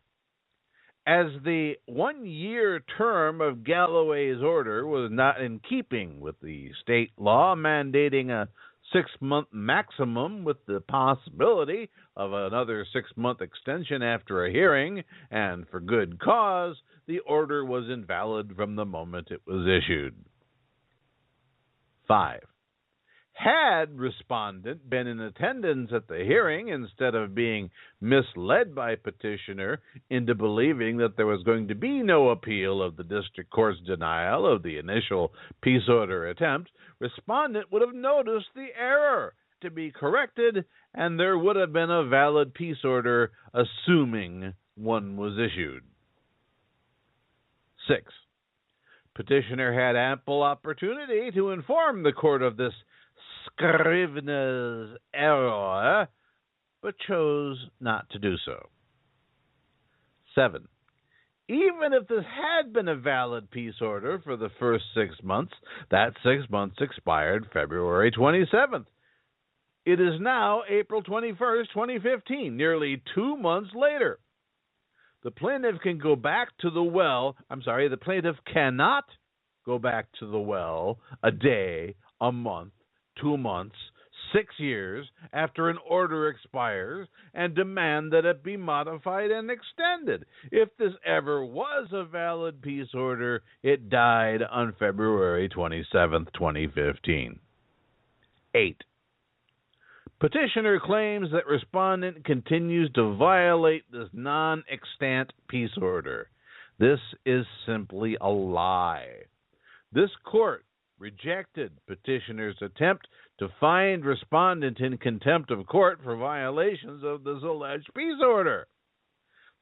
As the 1 year term of Galloway's order was not in keeping with the state law mandating a 6-month maximum with the possibility of another 6-month extension after a hearing, and for good cause, the order was invalid from the moment it was issued. 5. Had respondent been in attendance at the hearing instead of being misled by petitioner into believing that there was going to be no appeal of the district court's denial of the initial peace order attempt, respondent would have noticed the error to be corrected, and there would have been a valid peace order, assuming one was issued. 6. Petitioner had ample opportunity to inform the court of this Scrivener's error, but chose not to do so. 7. Even if this had been a valid peace order for the first 6 months, that 6 months expired February 27th. It is now April 21st, 2015, nearly 2 months later. The plaintiff can go back to the well. The plaintiff cannot go back to the well a day, a month, 2 months, 6 years after an order expires and demand that it be modified and extended. If this ever was a valid peace order, it died on February 27th, 2015. 8. Petitioner claims that respondent continues to violate this non-extant peace order. This is simply a lie. This court rejected petitioner's attempt to find respondent in contempt of court for violations of this alleged peace order.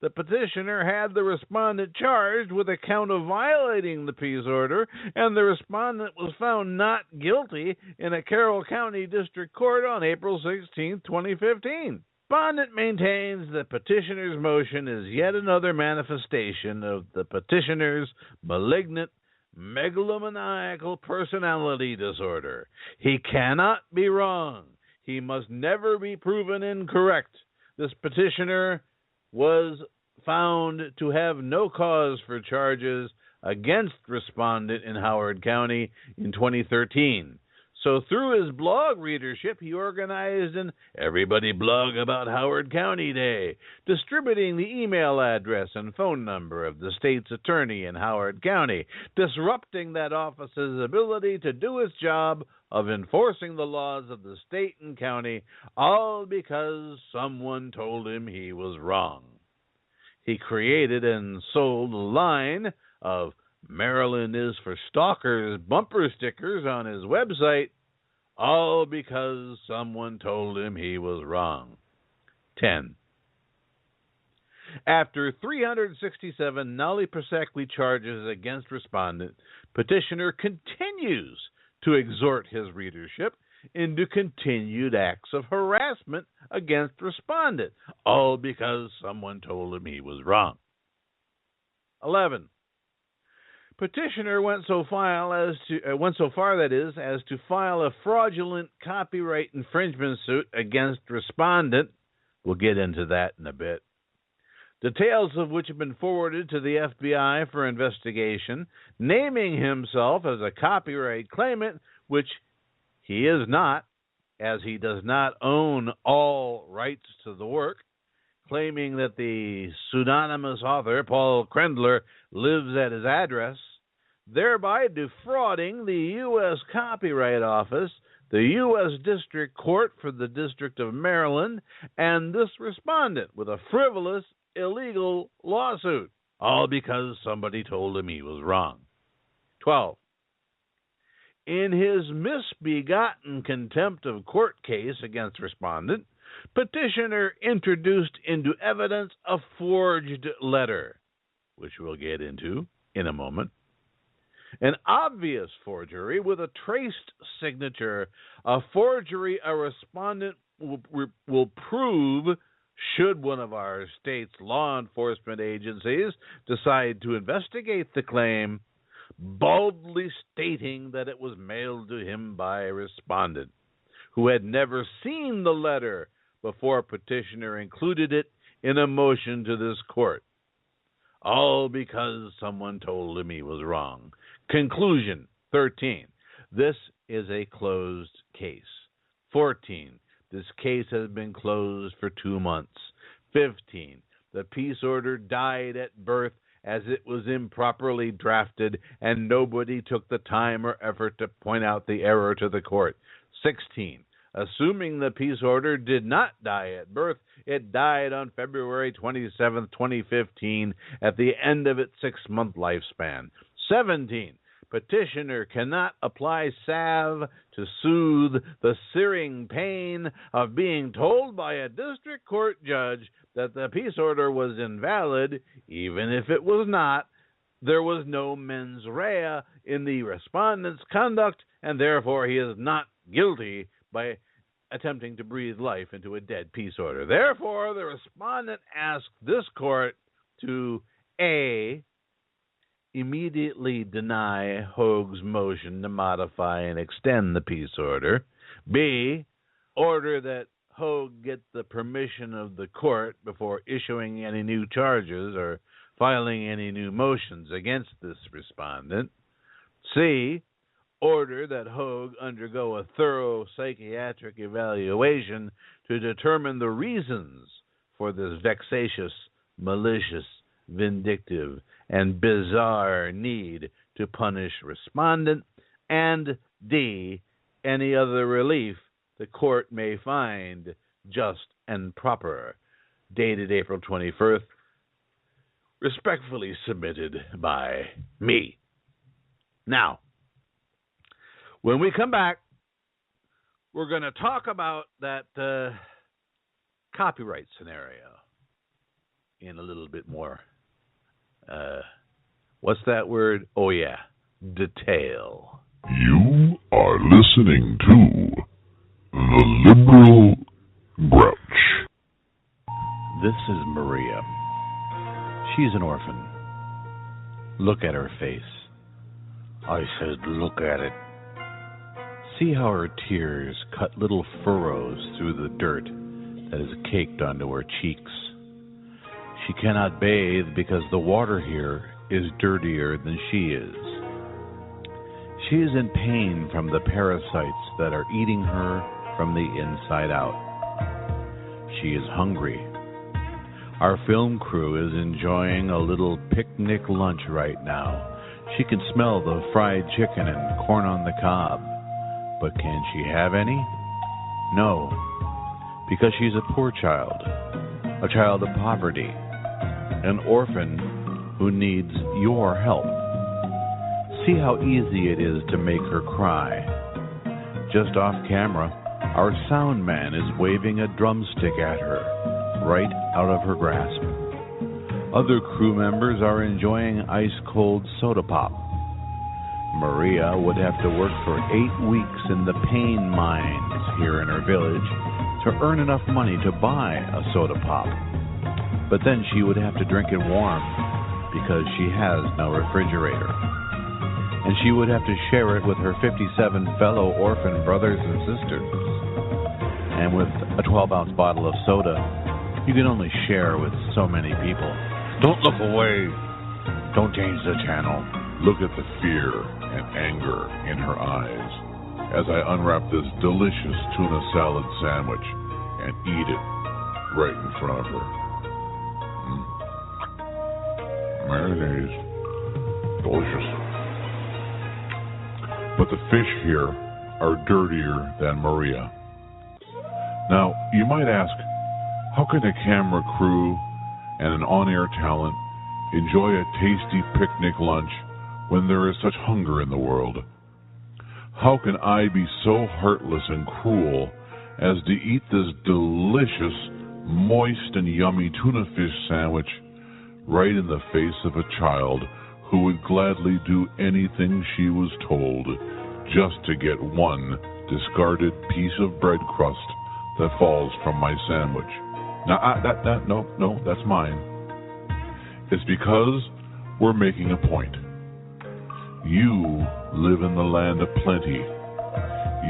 The petitioner had the respondent charged with a count of violating the peace order, and the respondent was found not guilty in a Carroll County District Court on April 16, 2015. Respondent maintains that petitioner's motion is yet another manifestation of the petitioner's malignant megalomaniacal personality disorder. He cannot be wrong. He must never be proven incorrect. This petitioner was found to have no cause for charges against respondent in Howard County in 2013. So through his blog readership, he organized an Everybody Blog About Howard County Day, distributing the email address and phone number of the state's attorney in Howard County, disrupting that office's ability to do its job of enforcing the laws of the state and county, all because someone told him he was wrong. He created and sold a line of Maryland is for Stalkers bumper stickers on his website, all because someone told him he was wrong. 10. After 367 nolli prosequi charges against respondent, petitioner continues to exhort his readership into continued acts of harassment against respondent, all because someone told him he was wrong. 11. Petitioner went so far as to file a fraudulent copyright infringement suit against respondent. We'll get into that in a bit. Details of which have been forwarded to the FBI for investigation, naming himself as a copyright claimant, which he is not, as he does not own all rights to the work, claiming that the pseudonymous author, Paul Krendler, lives at his address, thereby defrauding the U.S. Copyright Office, the U.S. District Court for the District of Maryland, and this respondent with a frivolous, illegal lawsuit, all because somebody told him he was wrong. 12. In his misbegotten contempt of court case against respondent, petitioner introduced into evidence a forged letter, which we'll get into in a moment. An obvious forgery with a traced signature, a forgery a respondent will prove should one of our state's law enforcement agencies decide to investigate the claim, boldly stating that it was mailed to him by a respondent who had never seen the letter before petitioner included it in a motion to this court. All because someone told him he was wrong. Conclusion 13. This is a closed case. 14. This case has been closed for 2 months. 15. The peace order died at birth as it was improperly drafted and nobody took the time or effort to point out the error to the court. 16. Assuming the peace order did not die at birth, it died on February 27, 2015, at the end of its 6-month lifespan. 17. Petitioner cannot apply salve to soothe the searing pain of being told by a district court judge that the peace order was invalid, even if it was not. There was no mens rea in the respondent's conduct, and therefore he is not guilty by attempting to breathe life into a dead peace order. Therefore, the respondent asked this court to A, immediately deny Hoag's motion to modify and extend the peace order, B, order that Hoag get the permission of the court before issuing any new charges or filing any new motions against this respondent, C, order that Hoag undergo a thorough psychiatric evaluation to determine the reasons for this vexatious, malicious, vindictive, and bizarre need to punish respondent, and D, any other relief the court may find just and proper. Dated April 21st, respectfully submitted by me. Now, when we come back, we're going to talk about that copyright scenario in a little bit more. What's that word? Oh, yeah, detail.
You are listening to The Liberal Grouch.
This is Maria. She's an orphan. Look at her face. I said, look at it. See how her tears cut little furrows through the dirt that is caked onto her cheeks. She cannot bathe because the water here is dirtier than she is. She is in pain from the parasites that are eating her from the inside out. She is hungry. Our film crew is enjoying a little picnic lunch right now. She can smell the fried chicken and corn on the cob. But can she have any? No, because she's a poor child, a child of poverty, an orphan who needs your help. See how easy it is to make her cry. Just off camera, our sound man is waving a drumstick at her, right out of her grasp. Other crew members are enjoying ice-cold soda pop. Maria would have to work for 8 weeks in the pain mines here in her village to earn enough money to buy a soda pop. But then she would have to drink it warm because she has no refrigerator. And she would have to share it with her 57 fellow orphan brothers and sisters. And with a 12-ounce bottle of soda, you can only share with so many people. Don't look away. Don't change the channel.
Look at the fear and anger in her eyes as I unwrap this delicious tuna salad sandwich and eat it right in front of her. Mayonnaise. Delicious. But the fish here are dirtier than Maria. Now, you might ask, how can a camera crew and an on-air talent enjoy a tasty picnic lunch when there is such hunger in the world? How can I be so heartless and cruel as to eat this delicious, moist and yummy tuna fish sandwich right in the face of a child who would gladly do anything she was told just to get one discarded piece of bread crust that falls from my sandwich. Now, no, that's mine. It's because we're making a point. You live in the land of plenty.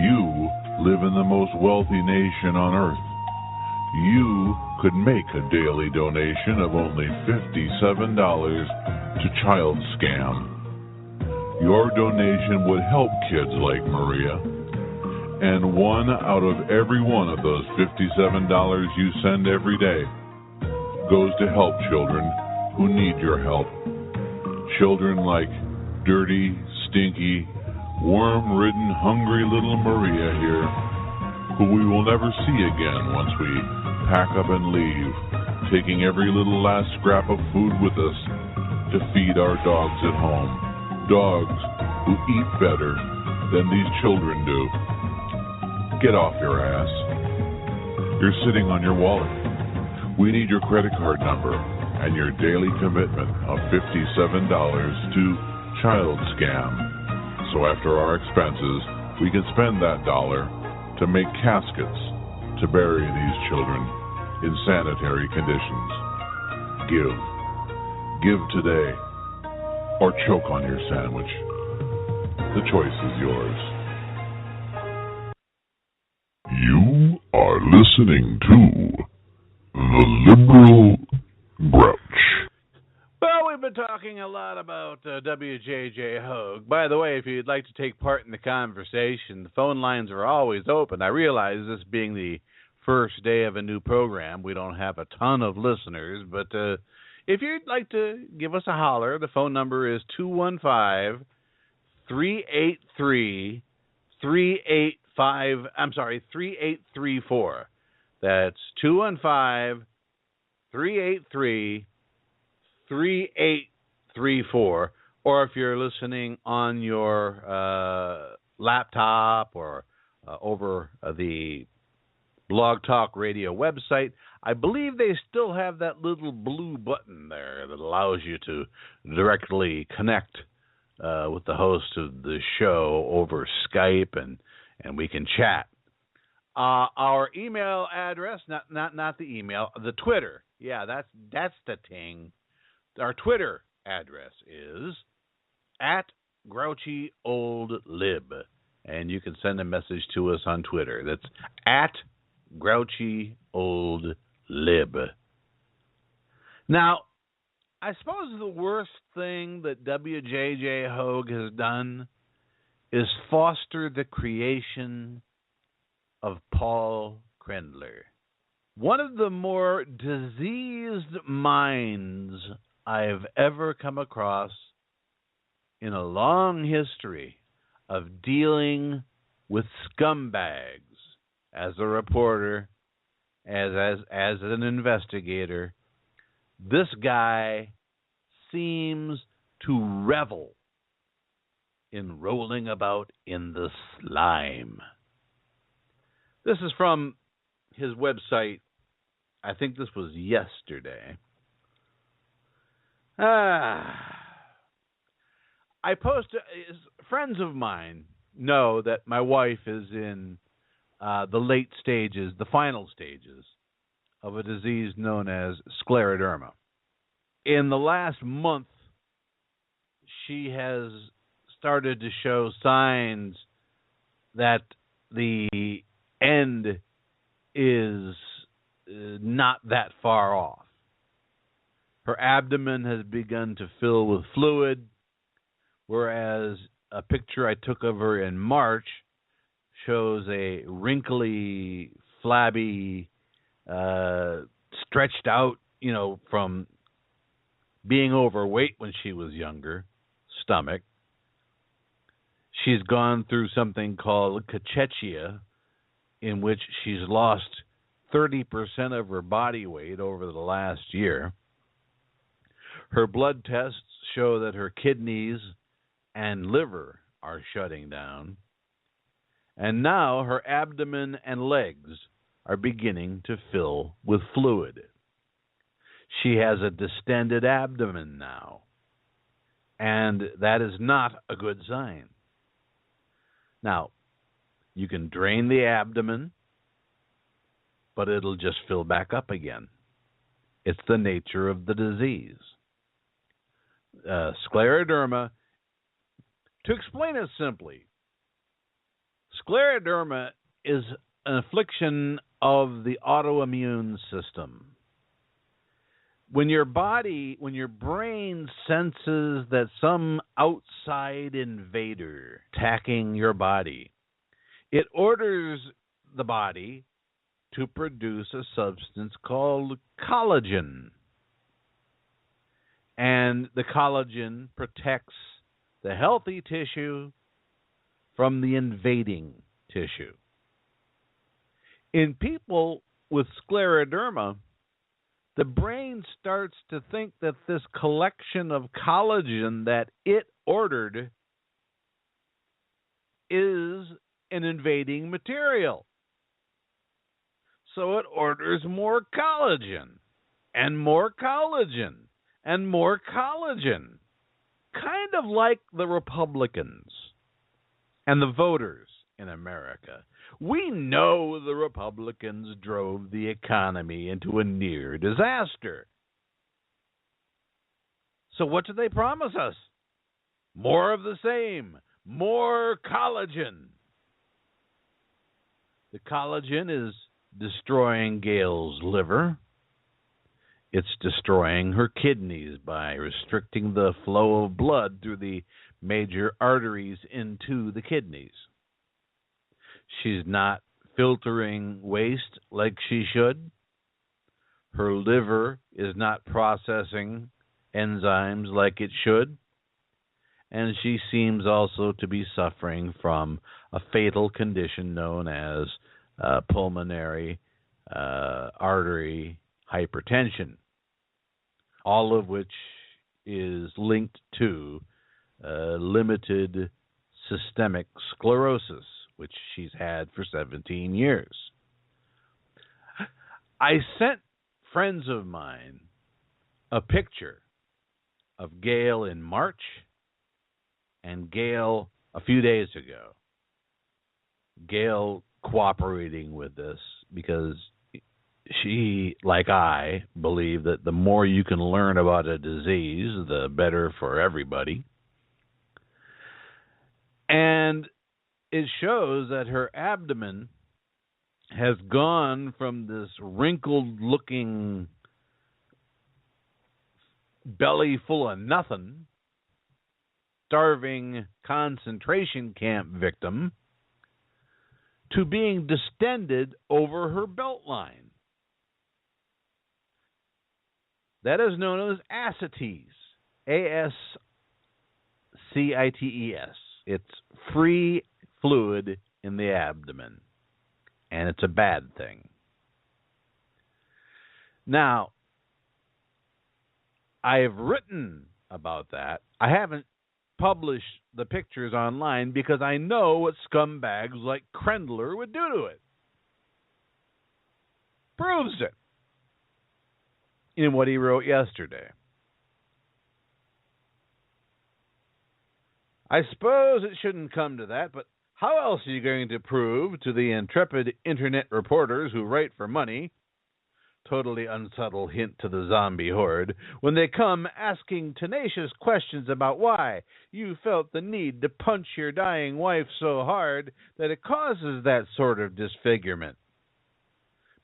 You live in the most wealthy nation on earth. You could make a daily donation of only $57 to Child Scam. Your donation would help kids like Maria, and one out of every one of those $57 you send every day goes to help children who need your help. Children like dirty, stinky, worm-ridden, hungry little Maria here, who we will never see again once we pack up and leave, taking every little last scrap of food with us to feed our dogs at home. Dogs who eat better than these children do. Get off your ass. You're sitting on your wallet. We need your credit card number and your daily commitment of $57 to Child Scam. So after our expenses, we can spend that dollar to make caskets to bury these children in sanitary conditions. Give today, or choke on your sandwich. The choice is yours.
You are listening to The Liberal Grouch.
Well, we've been talking a lot about WJJ Hogue. By the way, if you'd like to take part in the conversation, the phone lines are always open. I realize this being the first day of a new program, we don't have a ton of listeners, but if you'd like to give us a holler, the phone number is 3834. That's 215-383-3834. Or if you're listening on your laptop or over the Blog Talk Radio website, I believe they still have that little blue button there that allows you to directly connect with the host of the show over Skype, and we can chat. Our email address, not the email, the Twitter. Yeah, that's the thing. Our Twitter address is @GrouchyOldLib, and you can send a message to us on Twitter. That's @GrouchyOldLib. Now, I suppose the worst thing that WJJ Hogue has done is foster the creation of Paul Krendler. One of the more diseased minds I've ever come across in a long history of dealing with scumbags as a reporter, as an investigator. This guy seems to revel in rolling about in the slime. This is from his website. I think this was yesterday. I posted. Friends of mine know that my wife is in the late stages, the final stages of a disease known as scleroderma. In the last month, she has started to show signs that the end is not that far off. Her abdomen has begun to fill with fluid, whereas a picture I took of her in March shows a wrinkly, flabby, stretched out, from being overweight when she was younger, stomach. She's gone through something called cachexia, in which she's lost 30% of her body weight over the last year. Her blood tests show that her kidneys and liver are shutting down. And now her abdomen and legs are beginning to fill with fluid. She has a distended abdomen now. And that is not a good sign. Now, you can drain the abdomen, but it'll just fill back up again. It's the nature of the disease. Scleroderma, to explain it simply, scleroderma is an affliction of the autoimmune system. When your brain senses that some outside invader attacking your body, it orders the body to produce a substance called collagen. And the collagen protects the healthy tissue from the invading tissue. In people with scleroderma, the brain starts to think that this collection of collagen that it ordered is an invading material. So it orders more collagen and more collagen and more collagen. Kind of like the Republicans and the voters in America. We know the Republicans drove the economy into a near disaster. So what do they promise us? More of the same. More collagen. The collagen is destroying Gail's liver. It's destroying her kidneys by restricting the flow of blood through the major arteries into the kidneys. She's not filtering waste like she should. Her liver is not processing enzymes like it should. And she seems also to be suffering from a fatal condition known as pulmonary artery hypertension, all of which is linked to limited systemic sclerosis, which she's had for 17 years. I sent friends of mine a picture of Gail in March and Gail a few days ago. Gail cooperating with this because she, like I, believe that the more you can learn about a disease, the better for everybody. And it shows that her abdomen has gone from this wrinkled-looking belly full of nothing, starving concentration camp victim, to being distended over her belt line. That is known as ascites, A-S-C-I-T-E-S. It's free fluid in the abdomen, and it's a bad thing. Now, I have written about that. I haven't published the pictures online because I know what scumbags like Krendler would do to it. Proves it in what he wrote yesterday. I suppose it shouldn't come to that, but how else are you going to prove to the intrepid internet reporters who write for money, totally unsubtle hint to the zombie horde, when they come asking tenacious questions about why you felt the need to punch your dying wife so hard that it causes that sort of disfigurement?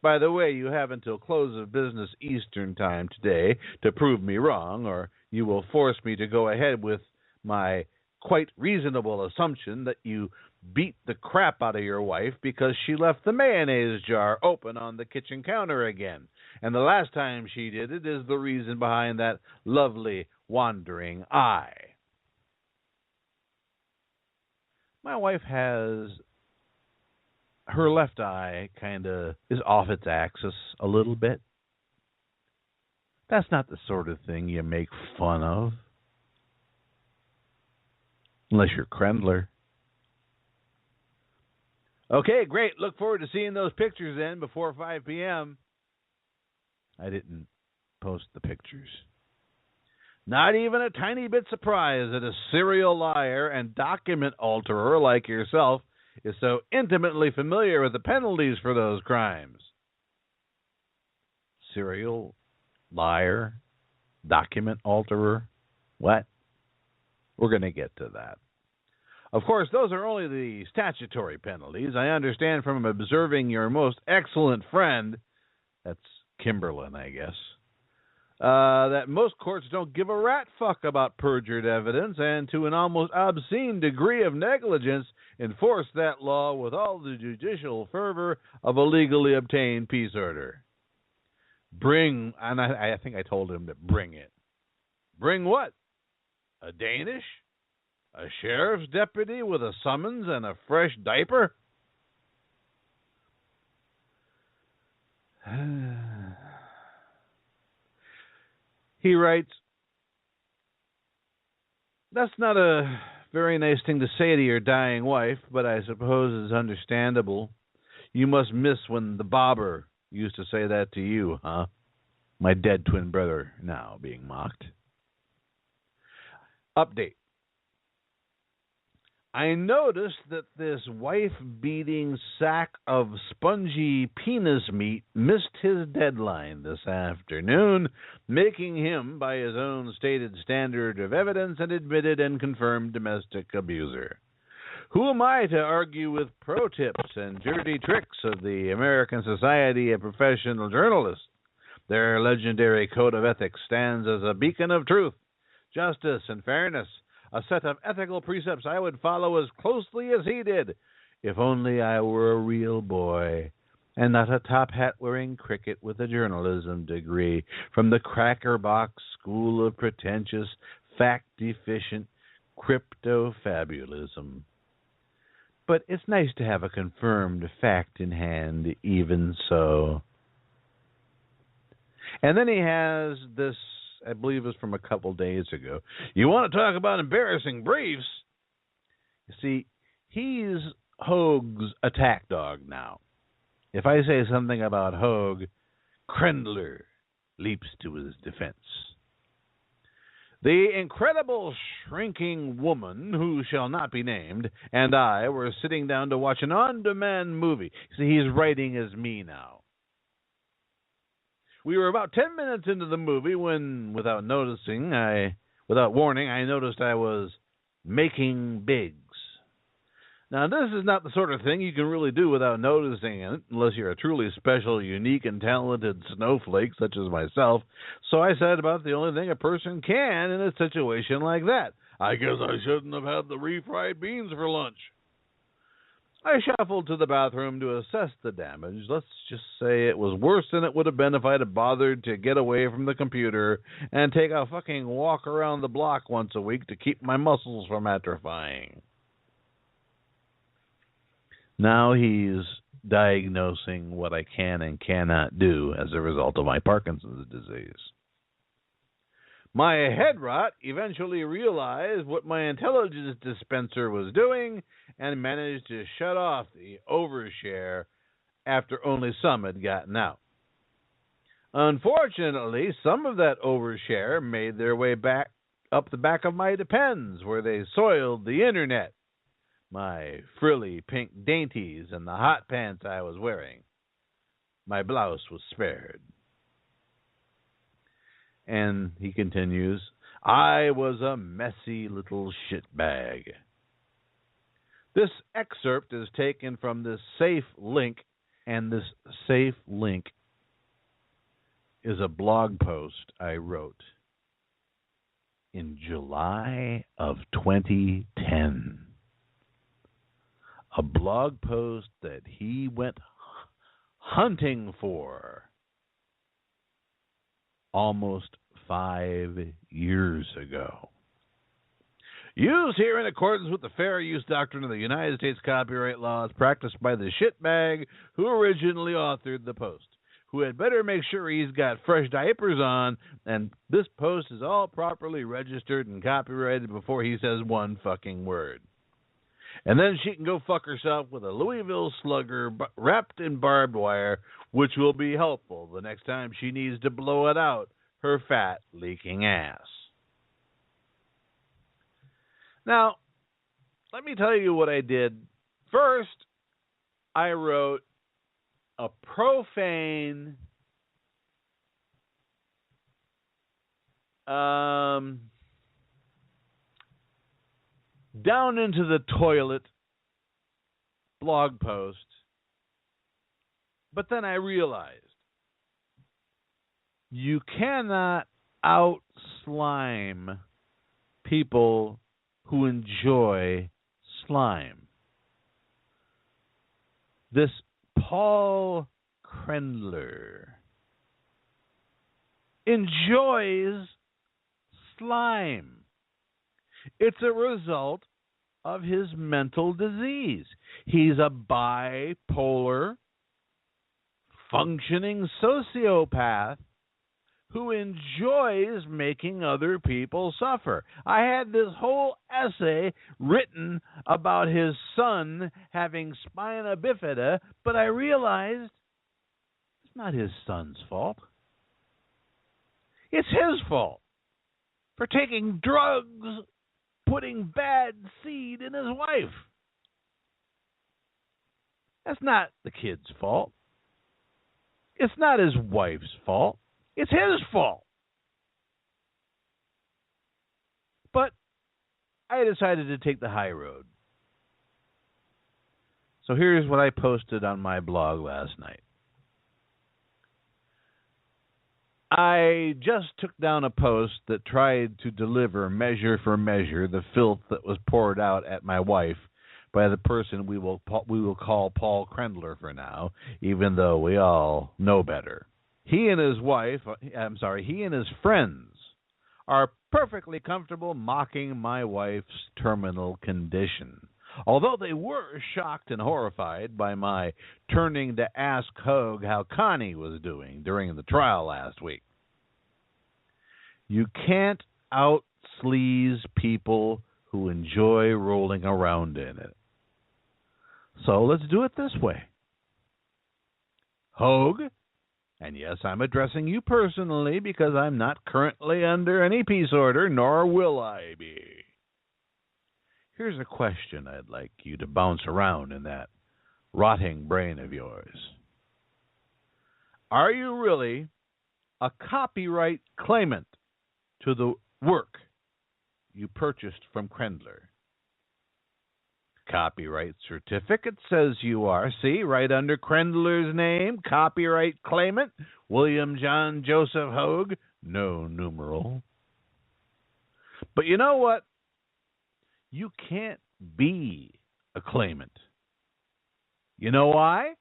By the way, you have until close of business Eastern Time today to prove me wrong, or you will force me to go ahead with my quite reasonable assumption that you beat the crap out of your wife because she left the mayonnaise jar open on the kitchen counter again. And the last time she did it is the reason behind that lovely wandering eye. My wife has her left eye kind of is off its axis a little bit. That's not the sort of thing you make fun of. Unless you're Krendler. Okay, great. Look forward to seeing those pictures then before 5 p.m. I didn't post the pictures.
Not even a tiny bit surprised that a serial liar and document alterer like yourself is so intimately familiar with the penalties for those crimes. Serial liar, document alterer, what? We're going to get to that. Of course, those are only the statutory penalties. I understand from observing your most excellent friend, that's Kimberlin, I guess, that most courts don't give a rat fuck about perjured evidence and to an almost obscene degree of negligence enforce that law with all the judicial fervor of a legally obtained peace order. Bring, and I think I told him to bring it. Bring what? A Danish? A sheriff's deputy with a summons and a fresh diaper? He writes, that's not a very nice thing to say to your dying wife, but I suppose it's understandable. You must miss when the bobber used to say that to you, huh? My dead twin brother now being mocked. Update. I noticed that this wife-beating sack of spongy penis meat missed his deadline this afternoon, making him, by his own stated standard of evidence, an admitted and confirmed domestic abuser. Who am I to argue with pro tips and dirty tricks of the American Society of Professional Journalists? Their legendary code of ethics stands as a beacon of truth, justice, and fairness, a set of ethical precepts I would follow as closely as he did, if only I were a real boy, and not a top-hat-wearing cricket with a journalism degree from the cracker-box school of pretentious, fact-deficient crypto-fabulism. But it's nice to have a confirmed fact in hand, even so. And then he has this, I believe it's from a couple days ago. You want to talk about embarrassing briefs? You see, he's Hoag's attack dog now. If I say something about Hoag, Krendler leaps to his defense. The incredible shrinking woman, who shall not be named, and I were sitting down to watch an on-demand movie. See, he's writing as me now. We were about 10 minutes into the movie when, without warning, I noticed I was making bigs. Now, this is not the sort of thing you can really do without noticing it, unless you're a truly special, unique, and talented snowflake such as myself. So I said about the only thing a person can in a situation like that. I guess I shouldn't have had the refried beans for lunch. I shuffled to the bathroom to assess the damage. Let's just say it was worse than it would have been if I'd have bothered to get away from the computer and take a fucking walk around the block once a week to keep my muscles from atrophying. Now he's diagnosing what I can and cannot do as a result of my Parkinson's disease. My head rot eventually realized what my intelligence dispenser was doing and managed to shut off the overshare after only some had gotten out. Unfortunately, some of that overshare made their way back up the back of my Depends, where they soiled the internet, my frilly pink dainties, and the hot pants I was wearing. My blouse was spared. And he continues, I was a messy little shitbag. This excerpt is taken from this safe link, and this safe link is a blog post I wrote in July of 2010. A blog post that he went hunting for almost 5 years ago. Used here in accordance with the fair use doctrine of the United States copyright laws practiced by the shitbag who originally authored the post, who had better make sure he's got fresh diapers on, and this post is all properly registered and copyrighted before he says one fucking word. And then she can go fuck herself with a Louisville Slugger wrapped in barbed wire, which will be helpful the next time she needs to blow it out her fat, leaking ass.
Now, let me tell you what I did. First, I wrote a profane down into the toilet blog post, but then I realized you cannot out-slime people who enjoy slime. This Paul Krendler enjoys slime. It's a result of his mental disease. He's a bipolar, functioning sociopath who enjoys making other people suffer. I had this whole essay written about his son having spina bifida, but I realized it's not his son's fault. It's his fault for taking drugs, putting bad seed in his wife. That's not the kid's fault. It's not his wife's fault. It's his fault. But I decided to take the high road. So here's what I posted on my blog last night. I just took down a post that tried to deliver measure for measure the filth that was poured out at my wife by the person we will call Paul Krendler for now, even though we all know better. He and his friends are perfectly comfortable mocking my wife's terminal condition, although they were shocked and horrified by my turning to ask Hogue how Connie was doing during the trial last week. You can't out-sleaze people who enjoy rolling around in it. So let's do it this way. Hogue, and yes, I'm addressing you personally because I'm not currently under any peace order, nor will I be. Here's a question I'd like you to bounce around in that rotting brain of yours. Are you really a copyright claimant to the work you purchased from Krendler? Copyright certificate says you are. See, right under Krendler's name, copyright claimant, William John Joseph Hogue, no numeral. But you know what? You can't be a claimant. You know why?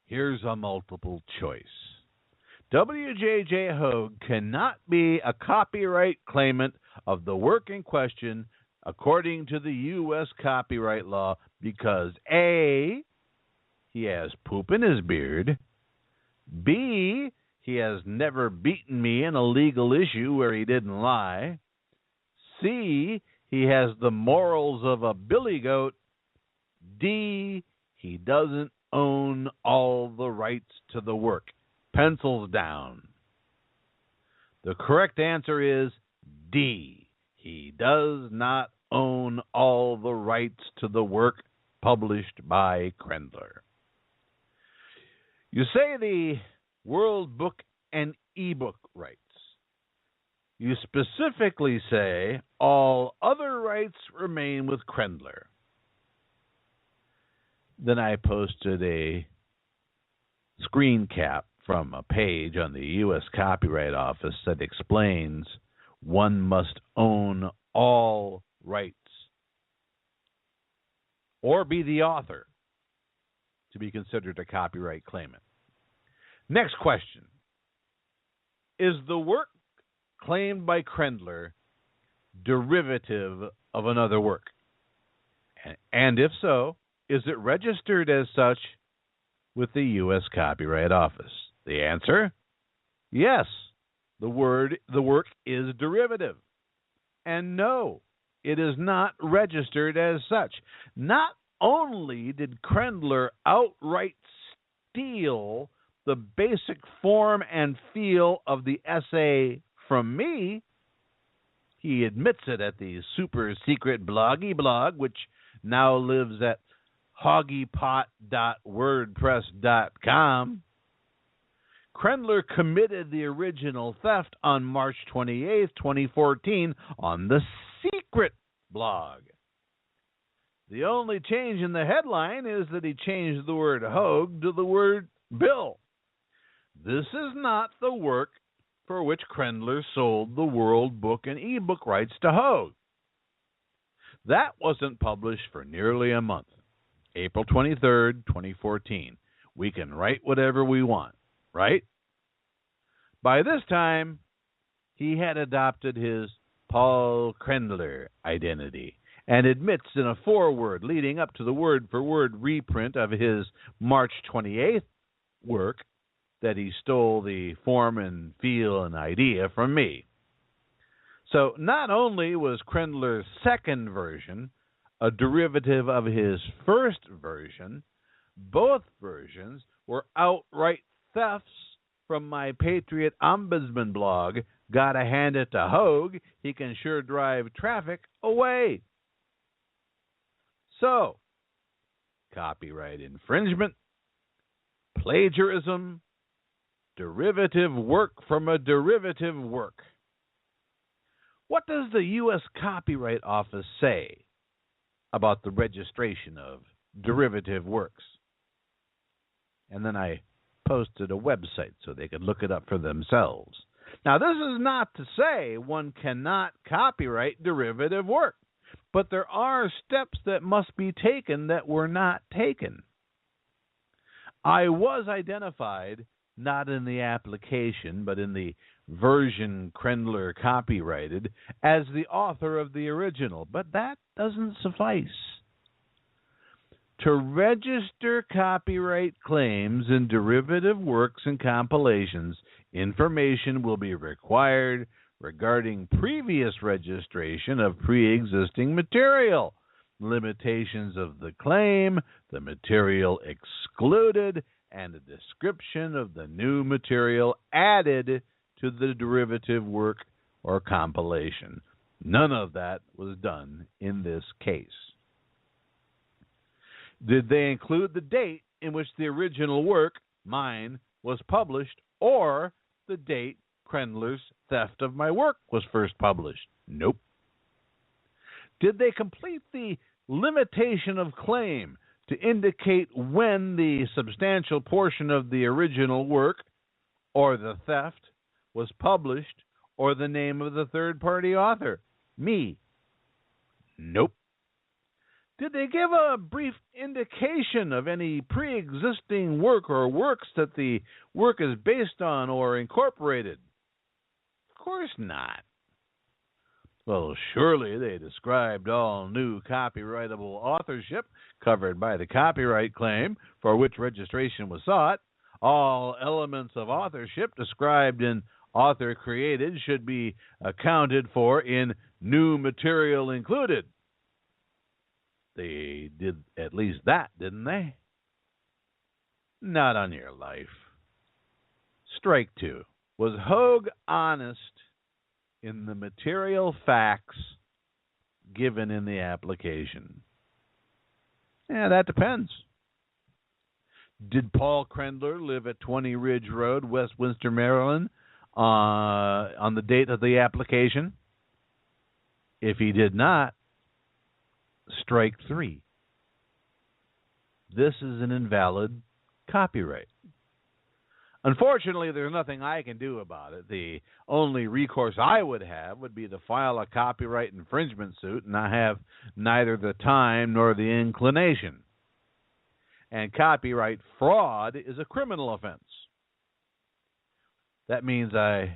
Here's a multiple choice. W.J.J. Hogue cannot be a copyright claimant of the work in question according to the U.S. copyright law because A, he has poop in his beard, B, he has never beaten me in a legal issue where he didn't lie, C, he has the morals of a billy goat, D, he doesn't own all the rights to the work. Pencils down. The correct answer is D. He does not own all the rights to the work published by Krendler. You say the World Book and e-book rights. You specifically say all other rights remain with Krendler. Then I posted a screen cap from a page on the U.S. Copyright Office that explains one must own all rights or be the author to be considered a copyright claimant. Next question. Is the work claimed by Krendler derivative of another work? And if so, is it registered as such with the U.S. Copyright Office? The answer? Yes. The work is derivative. And no, it is not registered as such. Not only did Krendler outright steal the basic form and feel of the essay from me, He admits it at the super secret bloggy blog, which now lives at hoggypot.wordpress.com. Krendler committed the original theft on March 28, 2014 on the secret blog. The only change in the headline is that he changed the word Hoag to the word Bill. This is not the work for which Krendler sold the World Book and e-book rights to Hoag. That wasn't published for nearly a month. April 23rd, 2014. We can write whatever we want, right? By this time, he had adopted his Paul Krendler identity and admits in a foreword leading up to the word-for-word reprint of his March 28th work that he stole the form and feel and idea from me. So not only was Krendler's second version a derivative of his first version, both versions were outright thefts from my Patriot Ombudsman blog. Gotta hand it to Hoag. He can sure drive traffic away. So, copyright infringement, plagiarism, derivative work from a derivative work. What does the U.S. Copyright Office say about the registration of derivative works? And then I posted a website so they could look it up for themselves. Now, this is not to say one cannot copyright derivative work, but there are steps that must be taken that were not taken. I was identified not in the application, but in the version Krendler copyrighted as the author of the original, but that doesn't suffice. To register copyright claims in derivative works and compilations, information will be required regarding previous registration of pre-existing material, limitations of the claim, the material excluded, and a description of the new material added to the derivative work or compilation. None of that was done in this case. Did they include the date in which the original work, mine, was published, or the date Krendler's theft of my work was first published? Nope. Did they complete the limitation of claim to indicate when the substantial portion of the original work or the theft was published, or the name of the third-party author? Me. Nope. Did they give a brief indication of any pre-existing work or works that the work is based on or incorporated? Of course not. Well, surely they described all new copyrightable authorship covered by the copyright claim for which registration was sought. All elements of authorship described in author created should be accounted for in new material included. They did at least that, didn't they? Not on your life. Strike two. Was Hoag honest in the material facts given in the application? Yeah, that depends. Did Paul Krendler live at 20 Ridge Road, Westminster, Maryland, on the date of the application? If he did not, strike three. This is an invalid copyright. Unfortunately, there's nothing I can do about it. The only recourse I would have would be to file a copyright infringement suit, and I have neither the time nor the inclination. And copyright fraud is a criminal offense. That means I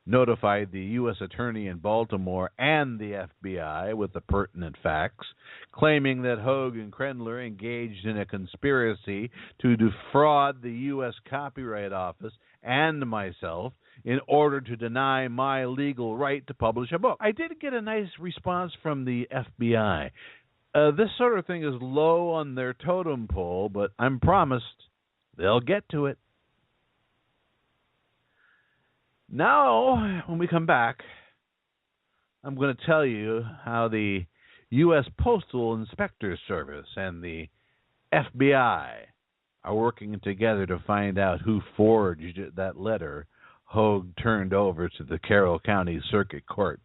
notified the U.S. Attorney in Baltimore and the FBI with the pertinent facts, claiming that Hoag and Krendler engaged in a conspiracy to defraud the U.S. Copyright Office and myself in order to deny my legal right to publish a book. I did get a nice response from the FBI. This sort of thing is low on their totem pole, but I'm promised they'll get to it. Now, when we come back, I'm going to tell you how the U.S. Postal Inspector Service and the FBI are working together to find out who forged that letter Hogue turned over to the Carroll County Circuit Court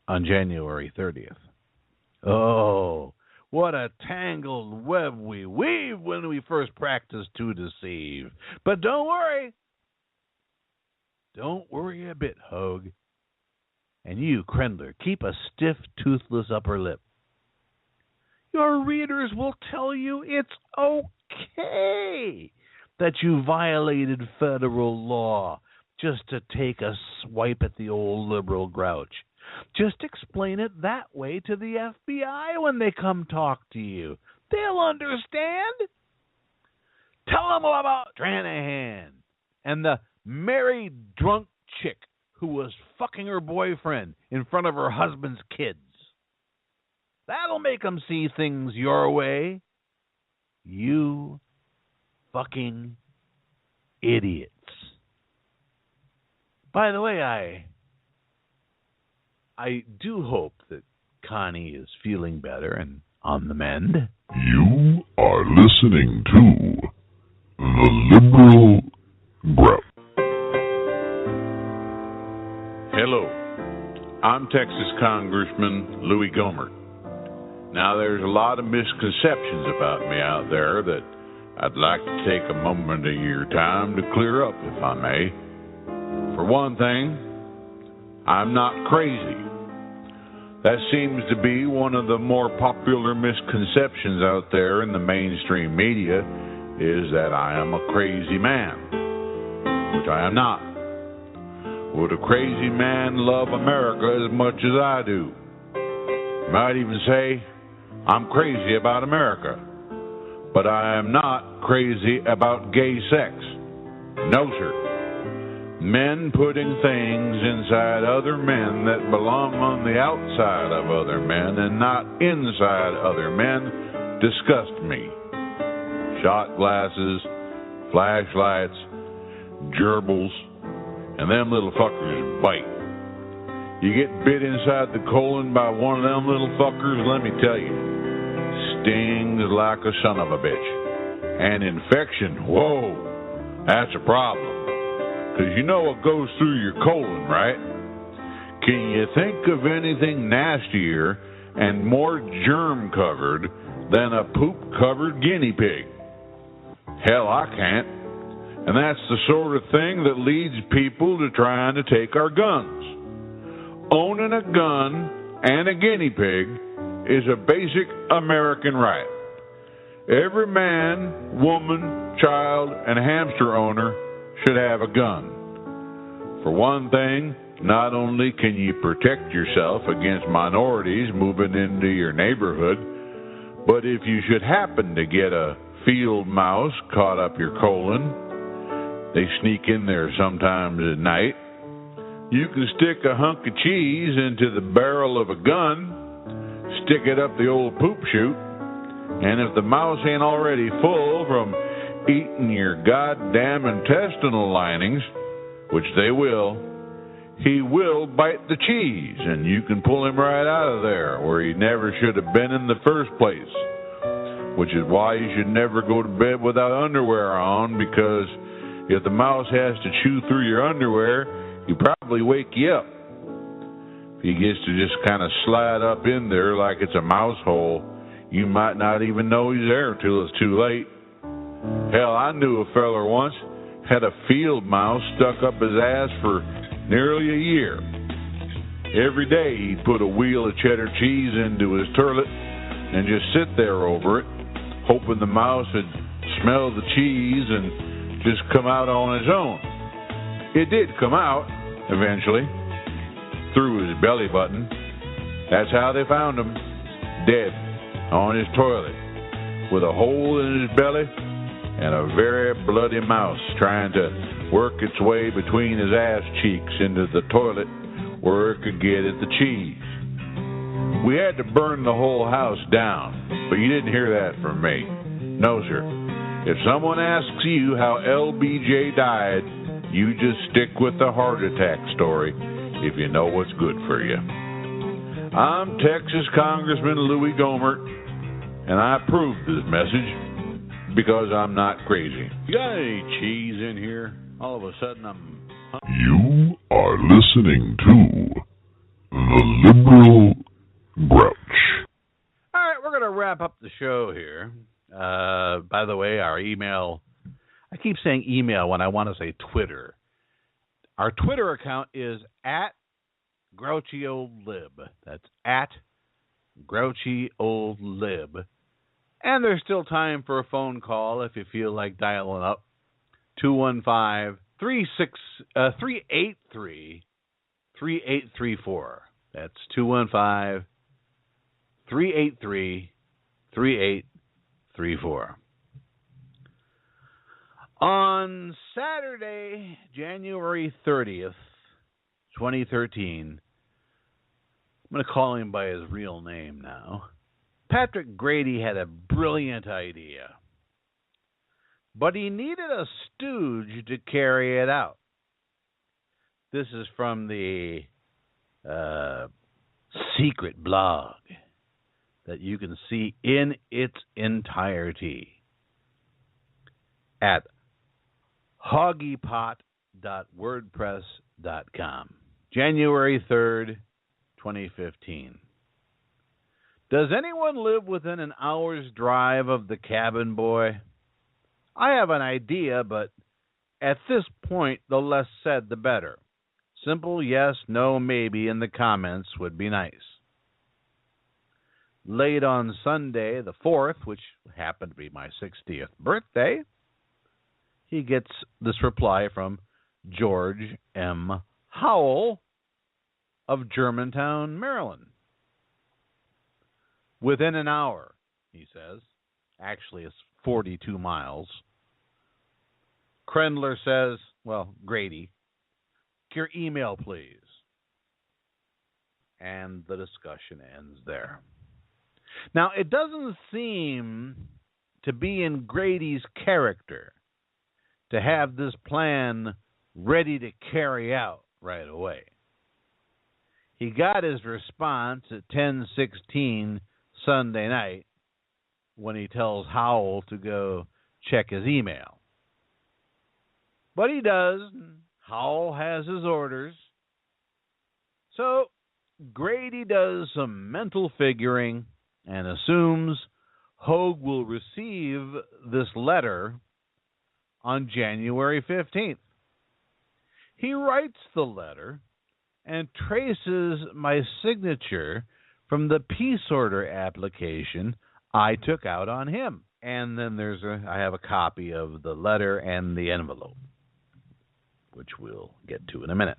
on January 30th. Oh, what a tangled web we weave when we first practice to deceive. But don't worry. Don't worry a bit, Hogue. And you, Krendler, keep a stiff, toothless upper lip. Your readers will tell you it's okay that you violated federal law just to take a swipe at the old liberal grouch. Just explain it that way to the FBI when they come talk to you. They'll understand. Tell them about Stranahan and the married drunk chick who was fucking her boyfriend in front of her husband's kids. That'll make them see things your way. You fucking idiots. By the way, I do hope that Connie is feeling better and on the mend.
You are listening to The Liberal Grouch.
Hello, I'm Texas Congressman Louis Gohmert. Now, there's a lot of misconceptions about me out there that I'd like to take a moment of your time to clear up, if I may. For one thing, I'm not crazy. That seems to be one of the more popular misconceptions out there in the mainstream media, is that I am a crazy man, which I am not. Would a crazy man love America as much as I do? You might even say, I'm crazy about America, but I am not crazy about gay sex. No, sir. Men putting things inside other men that belong on the outside of other men and not inside other men disgust me. Shot glasses, flashlights, gerbils, and them little fuckers bite. You get bit inside the colon by one of them little fuckers, let me tell you, stings like a son of a bitch. And infection, whoa, that's a problem. Because you know what goes through your colon, right? Can you think of anything nastier and more germ-covered than a poop-covered guinea pig? Hell, I can't. And that's the sort of thing that leads people to trying to take our guns. Owning a gun and a guinea pig is a basic American right. Every man, woman, child, and hamster owner should have a gun. For one thing, not only can you protect yourself against minorities moving into your neighborhood, but if you should happen to get a field mouse caught up your colon, they sneak in there sometimes at night, you can stick a hunk of cheese into the barrel of a gun, stick it up the old poop chute, and if the mouse ain't already full from eating your goddamn intestinal linings, which they will, he will bite the cheese, and you can pull him right out of there where he never should have been in the first place, which is why you should never go to bed without underwear on, because if the mouse has to chew through your underwear, he'll probably wake you up. If he gets to just kind of slide up in there like it's a mouse hole, you might not even know he's there till it's too late. Hell, I knew a feller once had a field mouse stuck up his ass for nearly a year. Every day he'd put a wheel of cheddar cheese into his toilet and just sit there over it, hoping the mouse would smell the cheese and just come out on its own. It did come out, eventually, through his belly button. That's how they found him, dead, on his toilet, with a hole in his belly and a very bloody mouse trying to work its way between his ass cheeks into the toilet where it could get at the cheese. We had to burn the whole house down, but you didn't hear that from me. No, sir. If someone asks you how LBJ died, you just stick with the heart attack story if you know what's good for you. I'm Texas Congressman Louis Gohmert, and I approve this message because I'm not crazy. You got any cheese in here? All of a sudden I'm...
You are listening to The Liberal Grouch.
All right, we're going to wrap up the show here. By the way, our email... I keep saying email when I want to say Twitter. Our Twitter account is at Grouchy Old Lib. That's at Grouchy Old Lib. And there's still time for a phone call if you feel like dialing up. 215-383-3834. That's 215-383-3834. On Saturday, January 30th, 2013, I'm going to call him by his real name now. Patrick Grady had a brilliant idea, but he needed a stooge to carry it out. This is from the secret blog that you can see in its entirety at hoggypot.wordpress.com. January 3rd, 2015. Does anyone live within an hour's drive of the Cabin Boy? I have an idea, but at this point, the less said, the better. Simple yes, no, maybe in the comments would be nice. Late on Sunday, the 4th, which happened to be my 60th birthday, he gets this reply from George M. Howell of Germantown, Maryland. Within an hour, he says. Actually, it's 42 miles. Krendler says, well, Grady, your email, please. And the discussion ends there. Now, it doesn't seem to be in Grady's character to have this plan ready to carry out right away. He got his response at 10:16 Sunday night when he tells Howell to go check his email. But he does. Howell has his orders. So Grady does some mental figuring and assumes Hogue will receive this letter on January 15th. He writes the letter and traces my signature from the peace order application I took out on him. And then I have a copy of the letter and the envelope, which we'll get to in a minute.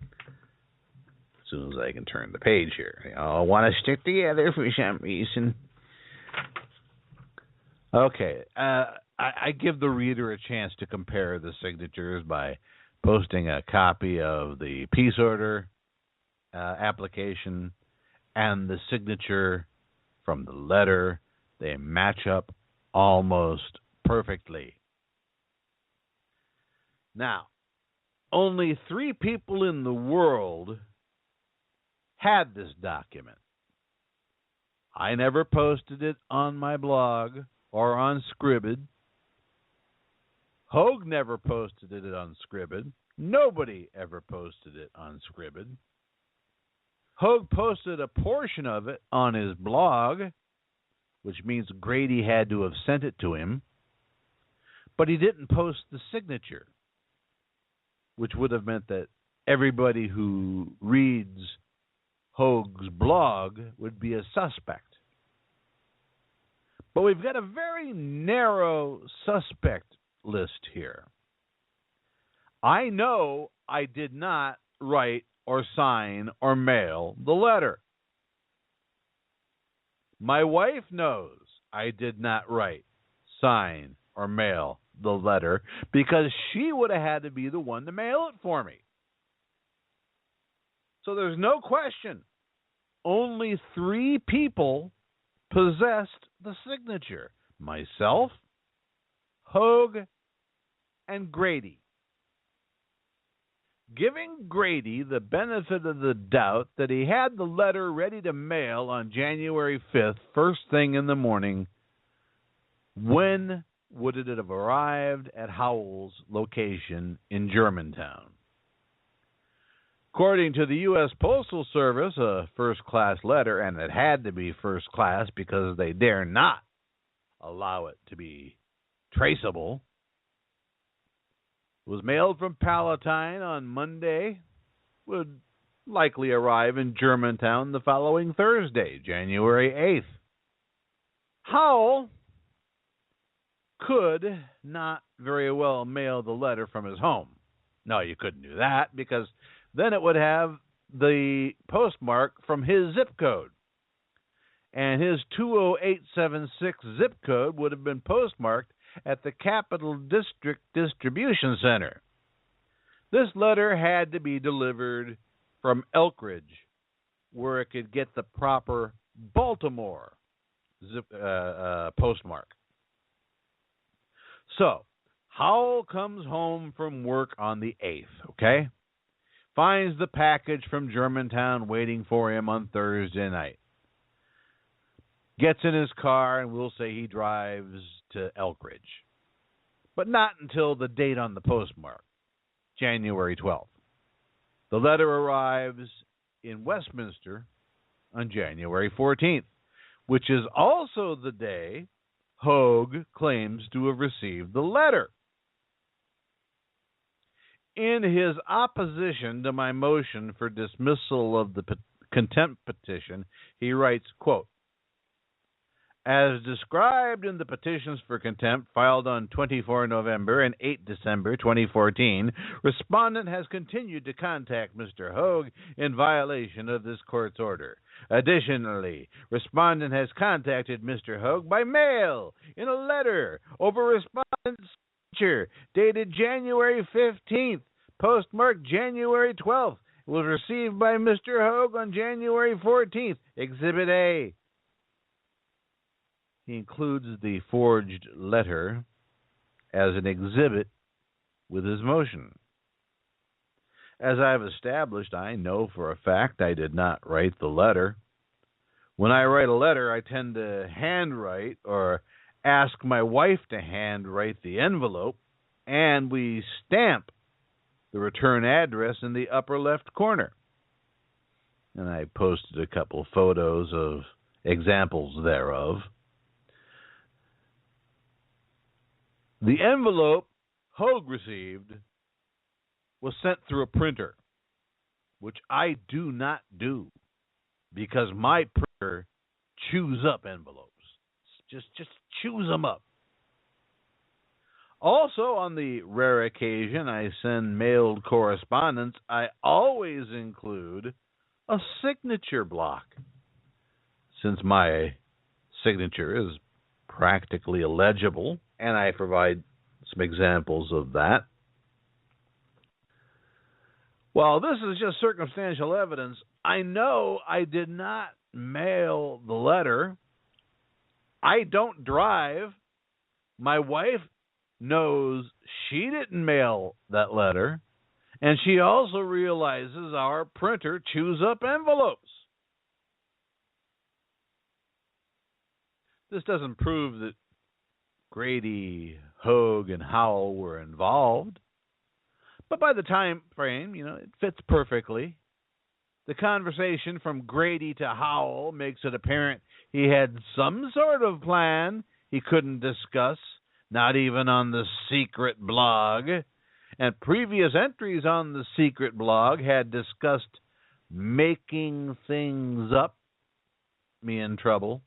As soon as I can turn the page here. They all want to stick together for some reason. Okay. I give the reader a chance to compare the signatures by posting a copy of the peace order application and the signature from the letter. They match up almost perfectly. Now, only 3 people in the world had this document. I never posted it on my blog or on Scribd. Hogue never posted it on Scribd. Nobody ever posted it on Scribd. Hogue posted a portion of it on his blog, which means Grady had to have sent it to him, but he didn't post the signature, which would have meant that everybody who reads Hogue's blog would be a suspect. But we've got a very narrow suspect list here. I know I did not write or sign or mail the letter. My wife knows I did not write, sign, or mail the letter because she would have had to be the one to mail it for me. So there's no question. Only 3 people possessed the signature. Myself, Hogue, and Grady. giving Grady the benefit of the doubt that he had the letter ready to mail on January 5th, first thing in the morning, when would it have arrived at Howell's location in Germantown? According to the U.S. Postal Service, a first-class letter, and it had to be first-class because they dare not allow it to be traceable, was mailed from Palatine on Monday, would likely arrive in Germantown the following Thursday, January 8th. Howell could not very well mail the letter from his home. No, you couldn't do that because then it would have the postmark from his zip code. And his 20876 zip code would have been postmarked at the Capital District Distribution Center. This letter had to be delivered from Elkridge, where it could get the proper Baltimore postmark. So, Howell comes home from work on the 8th, okay? Finds the package from Germantown waiting for him on Thursday night. Gets in his car, and we'll say he drives to Elkridge. But not until the date on the postmark, January 12th. The letter arrives in Westminster on January 14th, which is also the day Hogue claims to have received the letter. In his opposition to my motion for dismissal of the contempt petition, he writes, quote, as described in the petitions for contempt filed on 24 November and 8 December 2014, respondent has continued to contact Mr. Hogue in violation of this court's order. Additionally, respondent has contacted Mr. Hogue by mail in a letter over respondent's signature dated January 15th, postmarked January 12th. It was received by Mr. Hogue on January 14th, Exhibit A. He includes the forged letter as an exhibit with his motion. As I've established, I know for a fact I did not write the letter. When I write a letter, I tend to handwrite or ask my wife to handwrite the envelope, and we stamp the return address in the upper left corner. And I posted a couple photos of examples thereof. The envelope Hogue received was sent through a printer, which I do not do because my printer chews up envelopes. Just chews them up. Also, on the rare occasion I send mailed correspondence, I always include a signature block, since my signature is practically illegible, and I provide some examples of that. While this is just circumstantial evidence, I know I did not mail the letter. I don't drive. My wife knows she didn't mail that letter, and she also realizes our printer chews up envelopes. This doesn't prove that Grady, Hogue, and Howell were involved, but by the time frame, it fits perfectly. The conversation from Grady to Howell makes it apparent he had some sort of plan he couldn't discuss, not even on the secret blog, and previous entries on the secret blog had discussed making things up, me in trouble.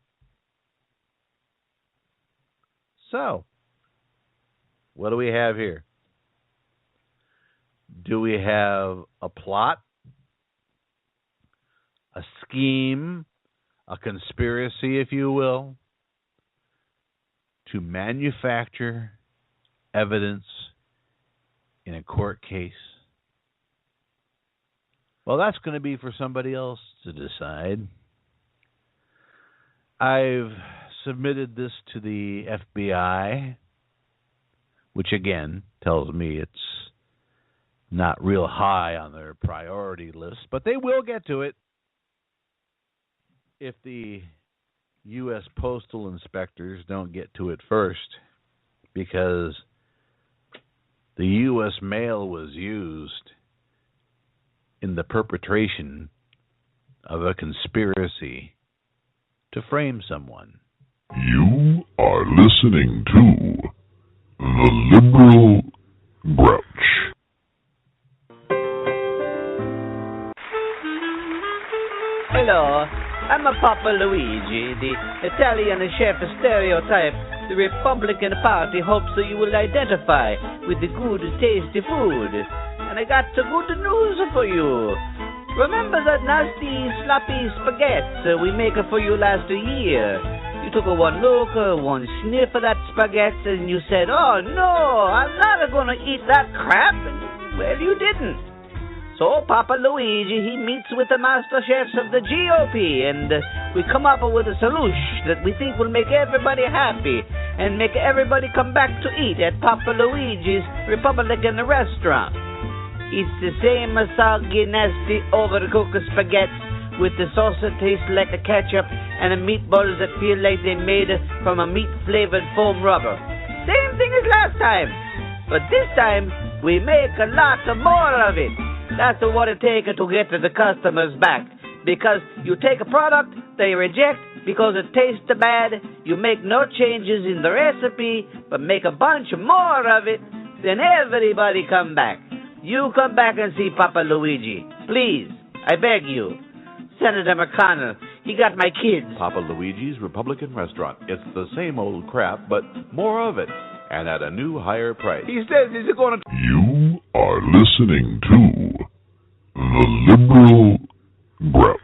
So, what do we have here? Do we have a plot, a scheme, a conspiracy, if you will, to manufacture evidence in a court case? Well, that's going to be for somebody else to decide. I've submitted this to the FBI, which again tells me it's not real high on their priority list, but they will get to it if the U.S. postal inspectors don't get to it first, because the U.S. mail was used in the perpetration of a conspiracy to frame someone.
You are listening to The Liberal Grouch.
Hello, I'm a Papa Luigi, the Italian chef stereotype. The Republican Party hopes that you will identify with the good, tasty food. And I got some good news for you. Remember that nasty, sloppy spaghetti we make for you last year? You took one look, one sniff of that spaghetti, and you said, "Oh no, I'm not going to eat that crap." And, well, you didn't. So Papa Luigi, he meets with the master chefs of the GOP, and we come up with a solution that we think will make everybody happy and make everybody come back to eat at Papa Luigi's Republican restaurant. It's the same soggy, nasty, overcooked spaghetti with the sauce that tastes like a ketchup and the meatballs that feel like they're made from a meat-flavored foam rubber. Same thing as last time, but this time we make a lot more of it. That's what it takes to get the customers back. Because you take a product they reject because it tastes bad, you make no changes in the recipe, but make a bunch more of it, then everybody come back. You come back and see Papa Luigi. Please, I beg you. Senator McConnell, he got my kids.
Papa Luigi's Republican Restaurant. It's the same old crap, but more of it. And at a new higher price.
He says he's going to...
You are listening to The Liberal Grouch.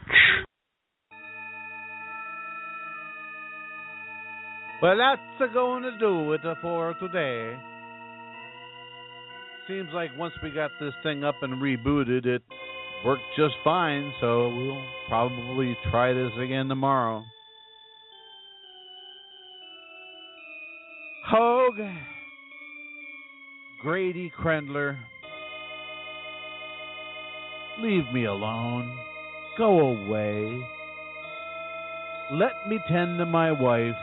Well, that's going to do it for today. Seems like once we got this thing up and rebooted, it worked just fine, so we'll probably try this again tomorrow. Hogue, Grady Krendler, leave me alone. Go away. Let me tend to my wife,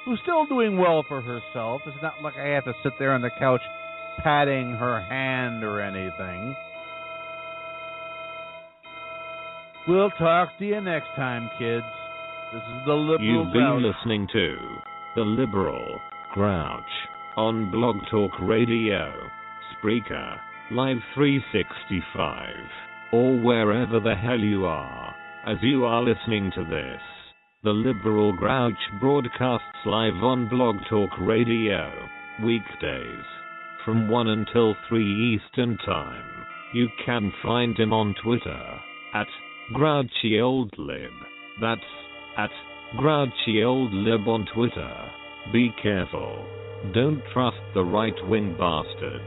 who's still doing well for herself. It's not like I have to sit there on the couch patting her hand or anything. We'll talk to you next time, kids. This is the Liberal
You've
Grouch.
been listening to The Liberal Grouch on Blog Talk Radio, Spreaker, Live 365, or wherever the hell you are, as you are listening to this. The Liberal Grouch broadcasts live on Blog Talk Radio, weekdays, from 1 until 3 Eastern Time. You can find him on Twitter, at GrouchyOldLib. That's at GrouchyOldLib on Twitter. Be careful. Don't trust the right-wing bastards.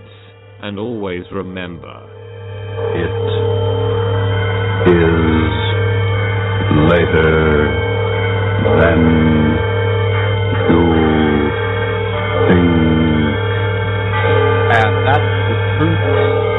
And always remember,
It is later than you think.
And that's the truth.